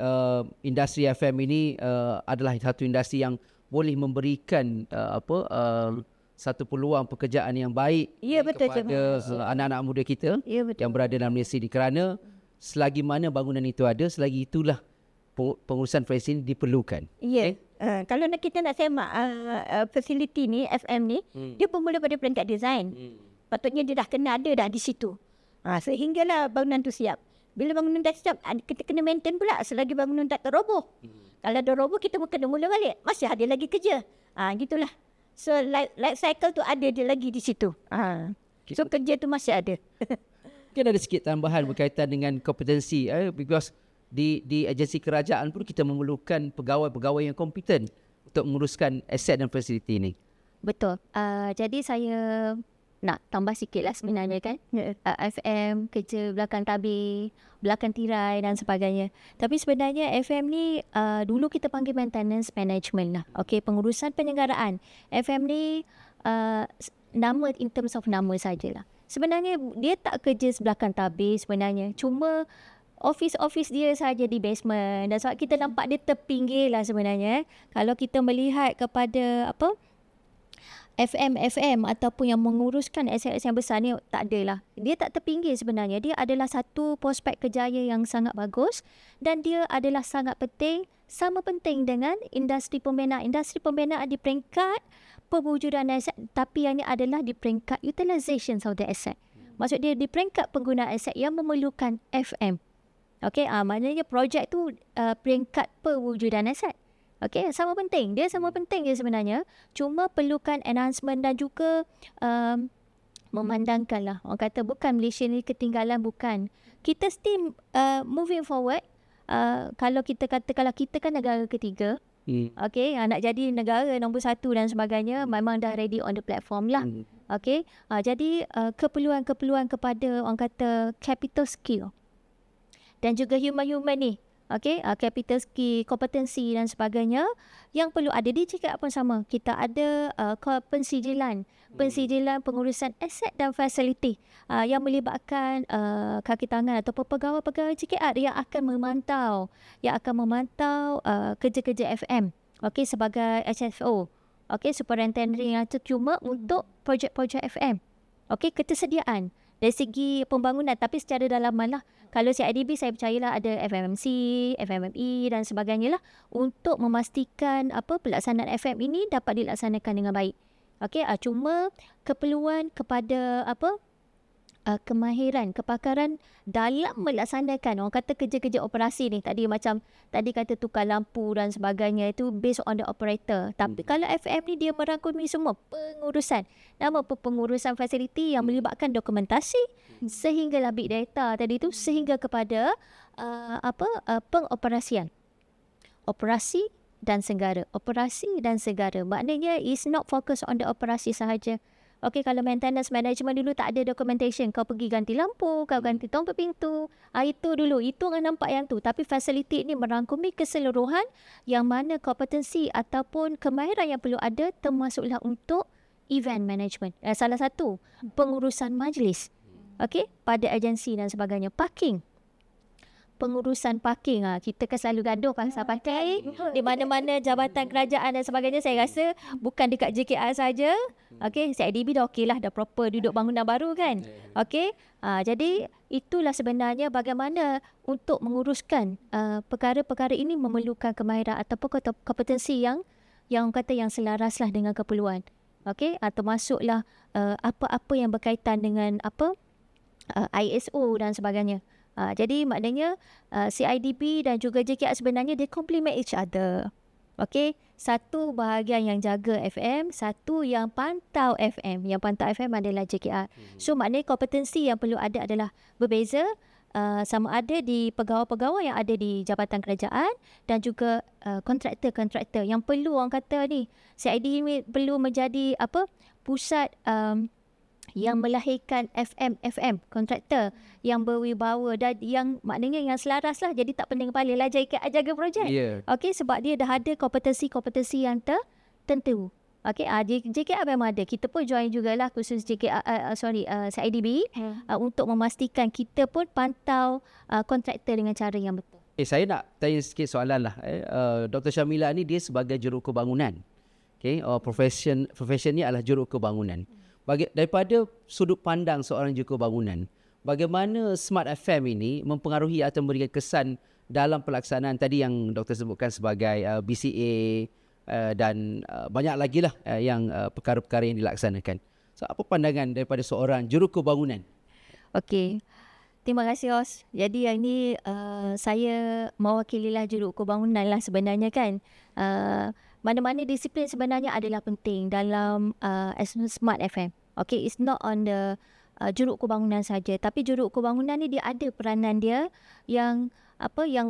industri FM ini adalah satu industri yang boleh memberikan satu peluang pekerjaan yang baik kepada anak-anak muda kita yang berada dalam Malaysia ini, kerana selagi mana bangunan itu ada, selagi itulah pengurusan frekuensi ini diperlukan. Ya. Kalau kita nak semak fasiliti ni, FM ni, dia bermula pada peringkat design. Patutnya dia dah kena ada dah di situ. Sehinggalah bangunan tu siap. Bila bangunan dah siap, kita kena maintain pula selagi bangunan tak terroboh. Kalau ada roboh, kita kena mula balik. Masih ada lagi kerja. Gitulah. So life cycle tu ada dia lagi di situ. So kerja tu masih ada. Mungkin ada sikit tambahan berkaitan dengan kompetensi. Because di agensi kerajaan pun kita memerlukan pegawai-pegawai yang kompeten untuk menguruskan aset dan fasiliti ini. Betul. Jadi saya nak tambah sikit lah sebenarnya kan. FM, kerja belakang tabir, belakang tirai dan sebagainya. Tapi sebenarnya FM ni dulu kita panggil maintenance management lah. Okey, pengurusan penyelenggaraan. FM ni nama in terms of nama sajalah. Sebenarnya dia tak kerja sebelakang tabir sebenarnya. Cuma office dia saja di basement. Dan sebab kita nampak dia terpinggir lah sebenarnya. Kalau kita melihat kepada FM ataupun yang menguruskan aset yang besar ni, tak adalah. Dia tak terpinggir sebenarnya. Dia adalah satu prospek kerjaya yang sangat bagus dan dia adalah sangat penting, sama penting dengan industri pembinaan. Industri pembinaan di peringkat pewujudan aset, tapi yang ini adalah di peringkat utilization of the asset. Maksud dia di peringkat pengguna aset yang memerlukan FM. Okey, maknanya projek tu peringkat perwujudan aset. Okey, sama penting. Dia sama penting je sebenarnya. Cuma perlukan enhancement dan juga memandangkanlah. Orang kata bukan Malaysia ni ketinggalan, bukan. Kita still moving forward. Kalau kita kata, kalau kita kan negara ketiga, okey, nak jadi negara nombor 1 dan sebagainya, memang dah ready on the platform lah. Okey, jadi keperluan-keperluan kepada orang kata capital skill dan juga human-human ni, okey, capital skill, kompetensi dan sebagainya yang perlu ada di JKR pun sama. Kita ada pensijilan pengurusan aset dan fasiliti yang melibatkan kaki tangan ataupun pegawai-pegawai JKR yang akan memantau kerja-kerja FM, okey, sebagai HFO, okey, superintendent yang cuma untuk projek-projek FM. Okey, ketersediaan dari segi pembangunan, tapi secara dalaman lah. Kalau CIDB saya percayalah ada FMMC, FMME dan sebagainya lah untuk memastikan pelaksanaan FM ini dapat dilaksanakan dengan baik. Okey, cuma keperluan kepada kemahiran, kepakaran dalam melaksanakan orang kata kerja-kerja operasi ni. Tadi kata tukar lampu dan sebagainya, itu based on the operator. Tapi kalau FM ni dia merangkumi semua pengurusan. Nama pengurusan fasiliti yang melibatkan dokumentasi sehinggalah big data tadi tu, sehingga kepada pengoperasian. Operasi dan segara. Maknanya is not focus on the operasi sahaja. Okey, kalau maintenance management dulu tak ada documentation. Kau pergi ganti lampu, kau ganti tombol pintu. Itu dulu. Itu orang nampak yang tu. Tapi fasiliti ini merangkumi keseluruhan yang mana kompetensi ataupun kemahiran yang perlu ada, termasuklah untuk event management. Salah satu, pengurusan majlis. Okey, pada agensi dan sebagainya. Parking. Pengurusan parking, kita kan selalu gaduh pasal parking di mana-mana jabatan kerajaan dan sebagainya. Saya rasa bukan dekat JKR saja. Okey, CIDB dah okey lah, dah proper duduk bangunan baru kan. Okey, jadi itulah sebenarnya bagaimana untuk menguruskan perkara-perkara ini memerlukan kemahiran ataupun kompetensi yang kata yang selaraslah dengan keperluan. Okey, termasuklah apa-apa yang berkaitan dengan ISO dan sebagainya. Jadi maknanya CIDB dan juga JKR sebenarnya they complement each other. Okey, satu bahagian yang jaga FM, satu yang pantau FM. Yang pantau FM adalah JKR. So maknanya kompetensi yang perlu ada adalah berbeza, sama ada di pegawai-pegawai yang ada di jabatan kerajaan dan juga kontraktor-kontraktor yang perlu orang kata ni CIDB perlu menjadi pusat yang melahirkan FM kontraktor yang berwibawa dan yang maknanya yang selaras lah. Jadi tak pening kepala lah jaga projek. Okey, sebab dia dah ada kompetensi yang tertentu. Okey, JKR memang ada. Kita pun join jugalah khusus CIDB untuk memastikan kita pun pantau kontraktor dengan cara yang betul. Saya nak tanya sikit soalan lah. Dr. Syamila ni dia sebagai jurukebangunan. Okey, profesionnya adalah jurukebangunan. Daripada sudut pandang seorang jurukebangunan, bagaimana Smart FM ini mempengaruhi atau memberikan kesan dalam pelaksanaan tadi yang doktor sebutkan sebagai BCA dan banyak lagi lah yang perkara-perkara yang dilaksanakan. So, apa pandangan daripada seorang jurukebangunan? Okey, terima kasih Os. Jadi yang ini saya mewakililah jurukebangunan lah sebenarnya kan. Mana-mana disiplin sebenarnya adalah penting dalam Smart FM. Okay, it's not on the jurukebangunan saja, tapi jurukebangunan ni dia ada peranan dia yang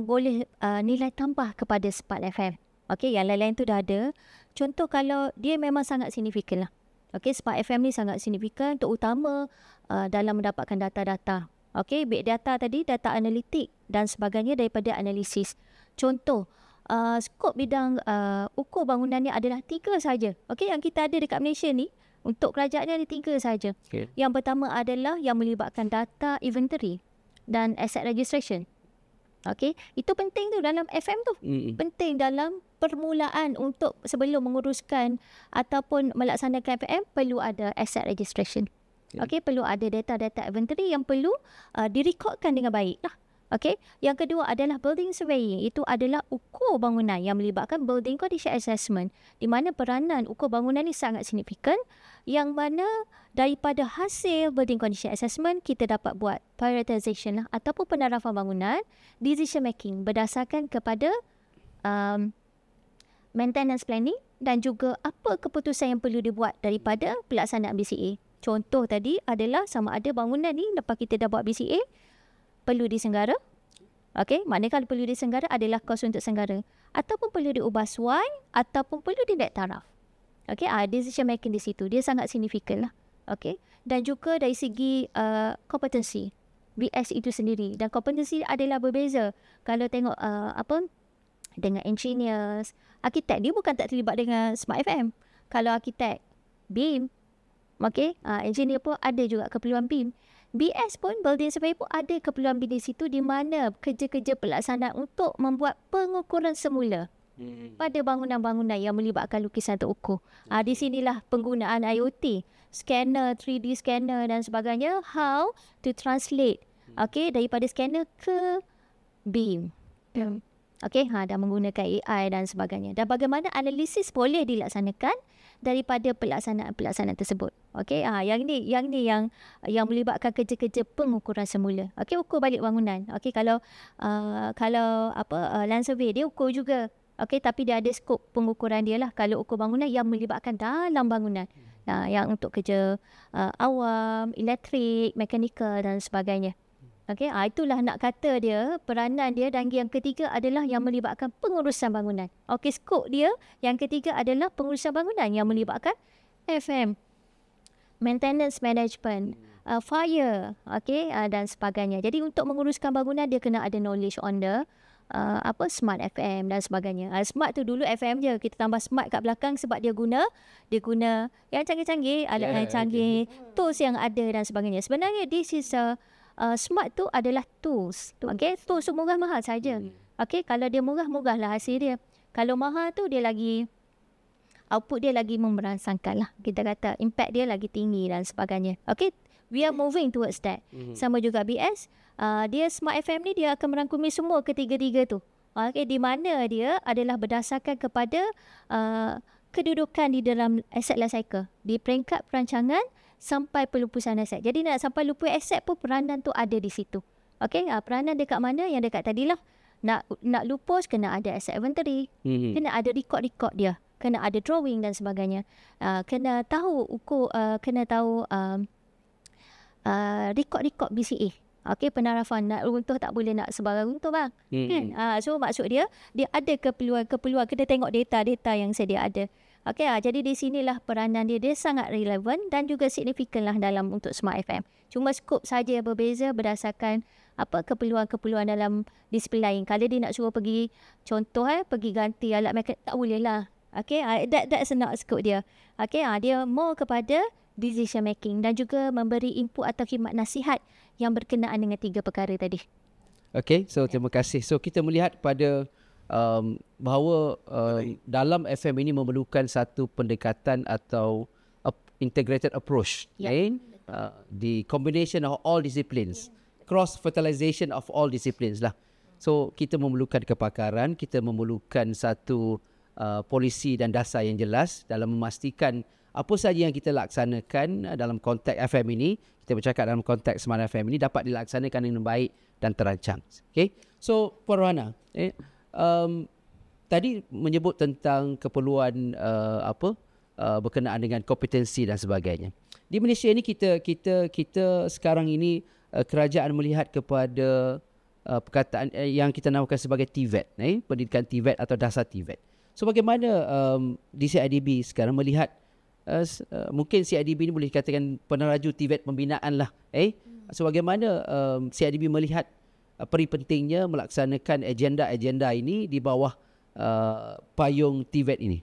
boleh nilai tambah kepada Smart FM. Okay, yang lain-lain tu dah ada. Contoh kalau dia memang sangat signifikan lah. Okay, Smart FM ni sangat signifikan terutama dalam mendapatkan data-data. Okay, big data tadi, data analitik dan sebagainya daripada analisis. Contoh, skop bidang ukur bangunan ni adalah 3 saja. Okey, yang kita ada dekat Malaysia ni untuk kerajaan ni ada 3 saja. Okay. Yang pertama adalah yang melibatkan data inventory dan asset registration. Okey, itu penting tu dalam FM tu. Penting dalam permulaan untuk sebelum menguruskan ataupun melaksanakan FM perlu ada asset registration. Okey, perlu ada data-data inventory yang perlu direkodkan dengan baik lah. Okey, yang kedua adalah building surveying. Itu adalah ukur bangunan yang melibatkan building condition assessment, di mana peranan ukur bangunan ni sangat signifikan, yang mana daripada hasil building condition assessment kita dapat buat prioritization lah, ataupun penarafan bangunan, decision making berdasarkan kepada maintenance planning dan juga apa keputusan yang perlu dibuat daripada pelaksanaan BCA. Contoh tadi adalah sama ada bangunan ni lepas kita dah buat BCA perlu disenggara. Okey, maknanya kalau perlu disenggara adalah kos untuk senggara, ataupun perlu diubah suai, ataupun perlu dinaik taraf. Okey, decision making di situ dia sangat signifikan lah. Okey, dan juga dari segi kompetensi BS itu sendiri, dan kompetensi adalah berbeza. Kalau tengok dengan engineers, arkitek dia bukan tak terlibat dengan Smart FM. Kalau arkitek BIM, okey, engineer pun ada juga keperluan BIM. BS pun, building survey pun ada keperluan BIM di situ, di mana kerja-kerja pelaksanaan untuk membuat pengukuran semula pada bangunan-bangunan yang melibatkan lukisan terukur. Di sinilah penggunaan IoT, scanner, 3D scanner dan sebagainya, how to translate daripada scanner ke BIM. Okey, dan menggunakan AI dan sebagainya. Dan bagaimana analisis boleh dilaksanakan daripada pelaksanaan tersebut. Okey, yang ni yang melibatkan kerja-kerja pengukuran semula. Okey, ukur balik bangunan. Okey, kalau land survey dia ukur juga. Okey, tapi dia ada skop pengukuran dia lah. Kalau ukur bangunan yang melibatkan dalam bangunan. Yang untuk kerja awam, elektrik, mekanikal dan sebagainya. Okey, itulah nak kata dia, peranan dia, dan yang ketiga adalah yang melibatkan pengurusan bangunan. Okey, skop dia yang ketiga adalah pengurusan bangunan yang melibatkan FM, maintenance management, fire, dan sebagainya. Jadi untuk menguruskan bangunan dia kena ada knowledge on the Smart FM dan sebagainya. Smart tu dulu FM je, kita tambah smart kat belakang sebab dia guna yang canggih-canggih, alat yang canggih, tools yang ada dan sebagainya. Sebenarnya this is smart tu adalah tools. Okey, tools tu murah-mahal saja. Okey, kalau dia murah-murahlah hasil dia. Kalau mahal tu dia lagi output dia lagi memberangsangkan lah. Kita kata impact dia lagi tinggi dan sebagainya. Okey, we are moving towards that. Sama juga BS, dia Smart FM ni dia akan merangkumi semua ketiga-tiga tu. Okey, di mana dia adalah berdasarkan kepada kedudukan di dalam asset life cycle, di peringkat perancangan sampai pelupusan aset. Jadi nak sampai lupus aset pun peranan tu ada di situ. Okey, peranan dekat mana? Yang dekat tadilah. Nak lupus kena ada asset inventory, kena ada record dia, kena ada drawing dan sebagainya. Kena tahu ukur, kena tahu record BCA. Okey, penarafan nak runtuh tak boleh nak sebarang runtuh bang. Kan? So maksud dia ada keperluan, kena tengok data yang sedia ada. Okey, jadi di sinilah peranan dia sangat relevan dan juga signifikan lah dalam untuk Smart FM. Cuma skop saja berbeza berdasarkan keperluan-keperluan dalam disiplin lain. Kalau dia nak suruh pergi, contoh pergi ganti alat mekanik, tak boleh lah. Okey, that's not skop dia. Okey, dia more kepada decision making dan juga memberi input atau khidmat nasihat yang berkenaan dengan tiga perkara tadi. Okey, so terima kasih. So kita melihat pada bahawa dalam FM ini memerlukan satu pendekatan atau integrated approach. The combination of all disciplines, cross fertilization of all disciplines lah. So kita memerlukan kepakaran, kita memerlukan satu polisi dan dasar yang jelas dalam memastikan apa sahaja yang kita laksanakan dalam konteks FM ini, kita bercakap dalam konteks Smart FM ini dapat dilaksanakan dengan baik dan terancang. Okay, so Puan Rohana, tadi menyebut tentang keperluan berkenaan dengan kompetensi dan sebagainya. Di Malaysia ini kita sekarang ini kerajaan melihat kepada perkataan yang kita namakan sebagai TVET, pendidikan TVET atau dasar TVET. So bagaimana di CIDB sekarang melihat mungkin CIDB ini boleh dikatakan peneraju TVET pembinaan lah. So bagaimana CIDB melihat peri pentingnya melaksanakan agenda-agenda ini di bawah payung TVET ini?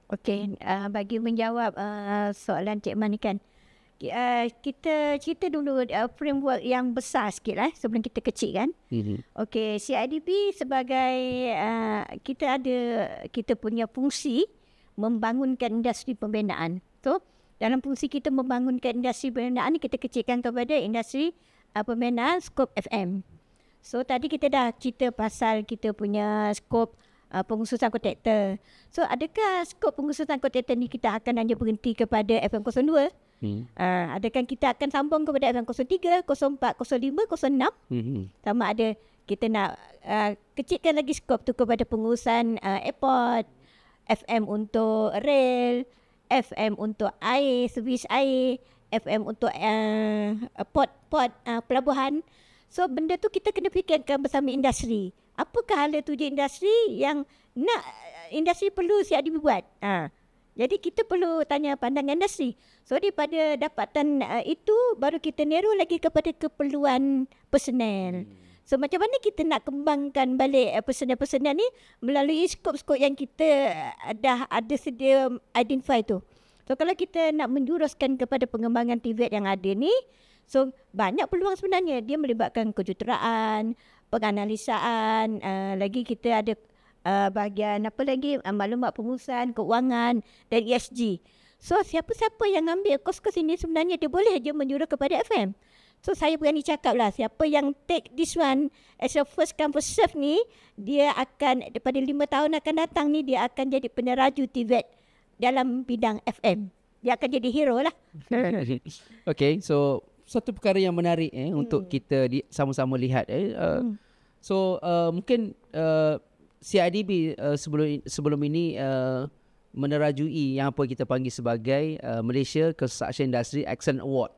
Okey, bagi menjawab soalan Cik Man ni kan, kita cerita dulu framework yang besar sikit lah sebelum kita kecil kan. Okey, CIDB sebagai kita punya fungsi membangunkan industri pembinaan. So, dalam fungsi kita membangunkan industri pembinaan ni kita kecilkan kepada industri pembinaan skop FM. So tadi kita dah cerita pasal kita punya skop pengkhususan kontraktor. So adakah skop pengkhususan kontraktor ni kita akan hanya berhenti kepada FM 02? Adakah kita akan sambung kepada FM 03, 04, 05, 06? Sama ada kita nak kecilkan lagi skop tu kepada pengurusan airport, FM untuk rail, FM untuk air, servis air, FM untuk port pelabuhan. So benda tu kita kena fikirkan bersama industri. Apakah hala tuju industri yang nak industri perlu CIDB buat? Jadi kita perlu tanya pandangan industri. So daripada dapatan itu baru kita narrow lagi kepada keperluan personel. So macam mana kita nak kembangkan balik personel-personel ni melalui skop-skop yang kita dah ada sedia identify tu. So kalau kita nak menjuruskan kepada pengembangan TVET yang ada ni, so banyak peluang sebenarnya. Dia melibatkan kejuruteraan, penganalisaan, lagi kita ada bahagian apa lagi, maklumat pengurusan, keuangan dan ESG. So siapa-siapa yang ambil kos-kos ini sebenarnya dia boleh je menjurus kepada FM. So saya berani cakap lah, siapa yang take this one as a first come first serve ni, dia akan daripada 5 tahun akan datang ni, dia akan jadi peneraju TVET dalam bidang FM. Dia akan jadi hero lah. Okay, so satu perkara yang menarik untuk kita sama-sama lihat. So mungkin CIDB sebelum ini menerajui yang apa kita panggil sebagai Malaysia Construction Industry Excellence Award.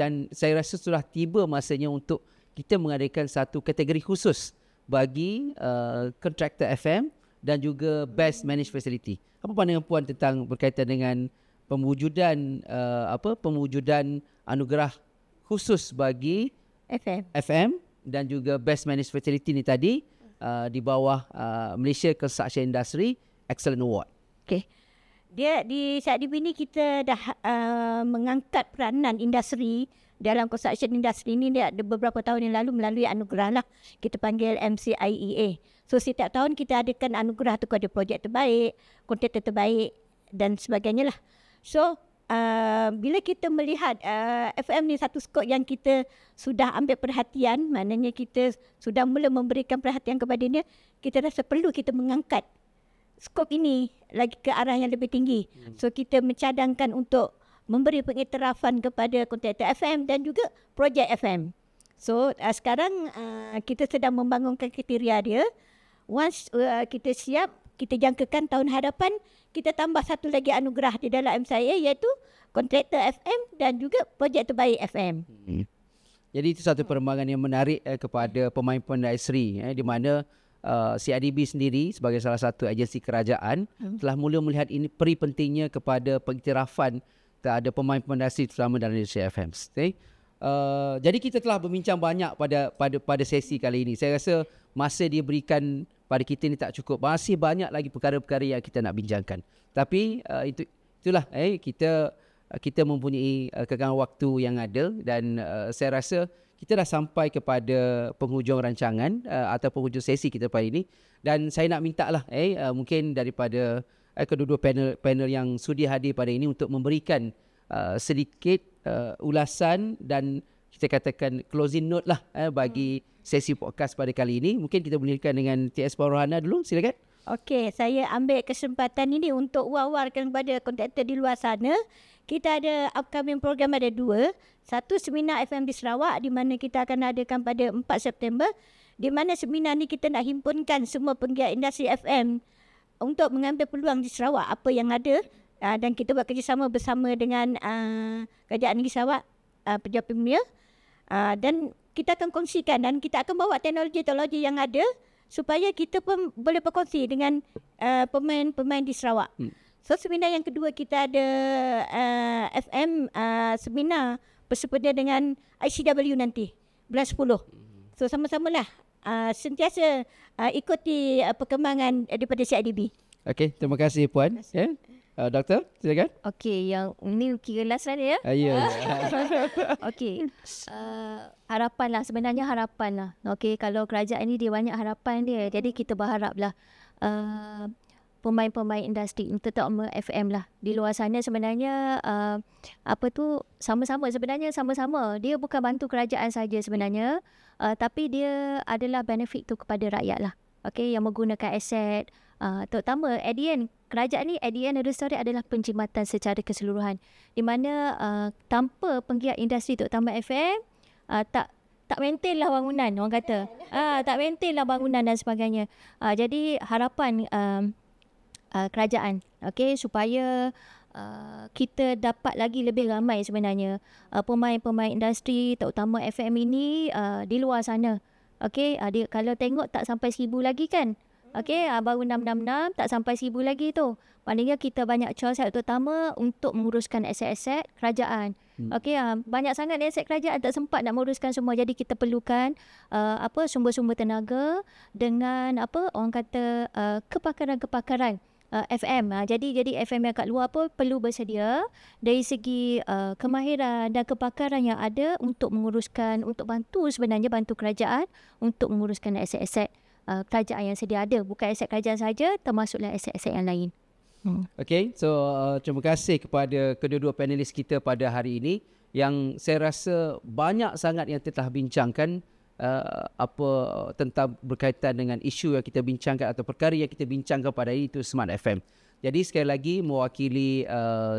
Dan saya rasa sudah tiba masanya untuk kita mengadakan satu kategori khusus bagi kontraktor FM dan juga Best Managed Facility. Apa pandangan Puan tentang berkaitan dengan pewujudan anugerah khusus bagi FM dan juga Best Managed Facility ni tadi di bawah Malaysia Construction Industry Excellence Award? Okay. Dia di CIDB ni kita dah mengangkat peranan industri dalam construction industri ni. Dia ada beberapa tahun yang lalu melalui anugerah lah. Kita panggil MCIEA. So setiap tahun kita adakan anugerah tu kepada projek terbaik, kontraktor terbaik dan sebagainya lah. So bila kita melihat FM ni satu skop yang kita sudah ambil perhatian, maknanya kita sudah mula memberikan perhatian kepadanya, kita rasa perlu kita mengangkat skop ini lagi ke arah yang lebih tinggi. So kita mencadangkan untuk memberi pengiktirafan kepada kontraktor FM dan juga projek FM. So sekarang kita sedang membangunkan kriteria dia. Once kita siap, kita jangkakan tahun hadapan kita tambah satu lagi anugerah di dalam MCIA, iaitu kontraktor FM dan juga projek terbaik FM. Jadi itu satu perkembangan yang menarik kepada pemain-pemain industri di mana CIDB sendiri sebagai salah satu agensi kerajaan telah mula melihat ini peri pentingnya kepada pengiktirafan terhadap pemain-pemain industri terutama dalam Malaysia FM. Okay? Jadi kita telah berbincang banyak pada sesi kali ini. Saya rasa masa dia berikan pada kita ni tak cukup. Masih banyak lagi perkara-perkara yang kita nak bincangkan. Tapi itulah kita mempunyai kekangan waktu yang ada dan saya rasa kita dah sampai kepada penghujung rancangan atau penghujung sesi kita pada ini, dan saya nak minta lah mungkin daripada kedua-dua panel yang sudi hadir pada ini untuk memberikan sedikit ulasan dan kita katakan closing note lah bagi sesi podcast pada kali ini. Mungkin kita mulakan dengan TS Puan Rohana dulu, silakan. Okey, saya ambil kesempatan ini untuk war-warkan kepada kontraktor di luar sana. Kita ada upcoming program, ada 2. Satu seminar FM di Sarawak di mana kita akan adakan pada 4 September. Di mana seminar ni kita nak himpunkan semua penggiat industri FM untuk mengambil peluang di Sarawak apa yang ada. Dan kita buat kerjasama bersama dengan Kerajaan Negeri Sarawak, Pejabat Premier. Dan kita akan kongsikan dan kita akan bawa teknologi-teknologi yang ada supaya kita pun boleh berkongsi dengan pemain-pemain di Sarawak. So seminar yang kedua kita ada FM seminar bersempena dengan ICW nanti bulan 10. So sama-samalah sentiasa ikuti perkembangan daripada CIDB. Okey, terima kasih Puan. Doktor, silakan. Okey, yang ini kira last lah ya. Ya. Okey. Harapan lah, sebenarnya harapan lah. Okey, kalau kerajaan ni dia banyak harapan dia. Jadi kita berharap lah pemain-pemain industri terutama FM lah. Di luar sana sebenarnya sama-sama dia bukan bantu kerajaan saja sebenarnya, tapi dia adalah benefit tu kepada rakyat lah. Okey, yang menggunakan aset, terutama at the end, kerajaan ni at the end of the story adalah penjimatan secara keseluruhan, di mana tanpa penggiat industri terutama FM, tak maintain lah bangunan, orang kata. Tak maintain lah bangunan dan sebagainya. Jadi harapan kerajaan, okey, supaya kita dapat lagi lebih ramai sebenarnya pemain-pemain industri terutama FM ini di luar sana. Okey, kalau tengok tak sampai 1,000 lagi kan. Okey, baru 666 tak sampai 1,000 lagi tu. Maknanya kita banyak choice terutama untuk menguruskan aset-aset kerajaan. Okey, banyak sangat aset kerajaan tak sempat nak menguruskan semua. Jadi kita perlukan sumber-sumber tenaga dengan orang kata kepakaran-kepakaran FM. Jadi FM yang kat luar pun perlu bersedia dari segi kemahiran dan kepakaran yang ada untuk menguruskan, untuk bantu kerajaan untuk menguruskan aset-aset kerajaan yang sedia ada. Bukan aset kerajaan saja, termasuklah aset-aset yang lain. Okay, so terima kasih kepada kedua-dua panelis kita pada hari ini yang saya rasa banyak sangat yang telah bincangkan tentang berkaitan dengan isu yang kita bincangkan atau perkara yang kita bincangkan pada hari itu Smart FM. Jadi sekali lagi mewakili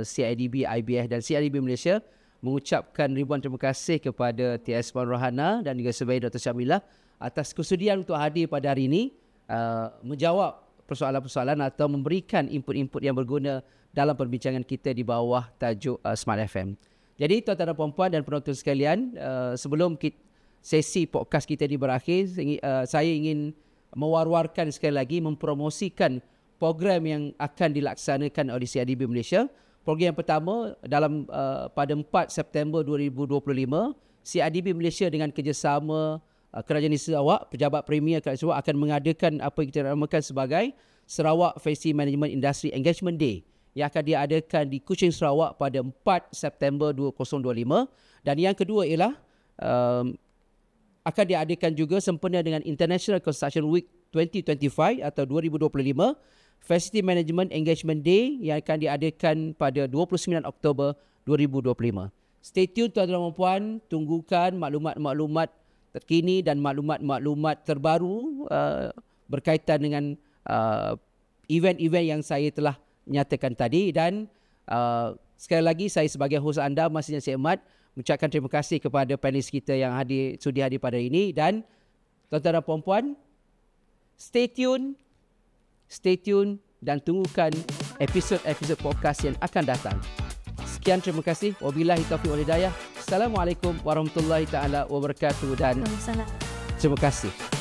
CIDB, IBF dan CIDB Malaysia mengucapkan ribuan terima kasih kepada TS Puan Rohana dan juga Sebaik Dr. Syamilah atas kesudian untuk hadir pada hari ini menjawab persoalan-persoalan atau memberikan input-input yang berguna dalam perbincangan kita di bawah tajuk Smart FM. Jadi tuan-tuan dan puan-puan dan penonton sekalian, sebelum sesi podcast kita ini berakhir, saya ingin mewar-warkan sekali lagi, mempromosikan program yang akan dilaksanakan oleh CIDB Malaysia. Program yang pertama pada 4 September 2025, CIDB Malaysia dengan kerjasama Kerajaan Negeri Sarawak, Pejabat Premier Kerajaan Sarawak akan mengadakan apa yang kita namakan sebagai Sarawak Facility Management Industry Engagement Day yang akan diadakan di Kuching, Sarawak pada 4 September 2025. Dan yang kedua ialah akan diadakan juga sempena dengan International Construction Week 2025 atau 2025, Facility Management Engagement Day yang akan diadakan pada 29 Oktober 2025. Stay tune tuan-tuan dan puan, tunggukan maklumat-maklumat terkini dan maklumat-maklumat terbaru berkaitan dengan event-event yang saya telah nyatakan tadi. Dan sekali lagi saya sebagai hos anda Masih Yang Amat mengucapkan terima kasih kepada panelis kita yang sudi hadir pada ini. Dan tuan-tuan dan puan-puan, stay tune dan tunggukan episod-episod podcast yang akan datang. Sekian, terima kasih. Wabillahi taufiq wal hidayah. Assalamualaikum warahmatullahi taala wabarakatuh dan terima kasih.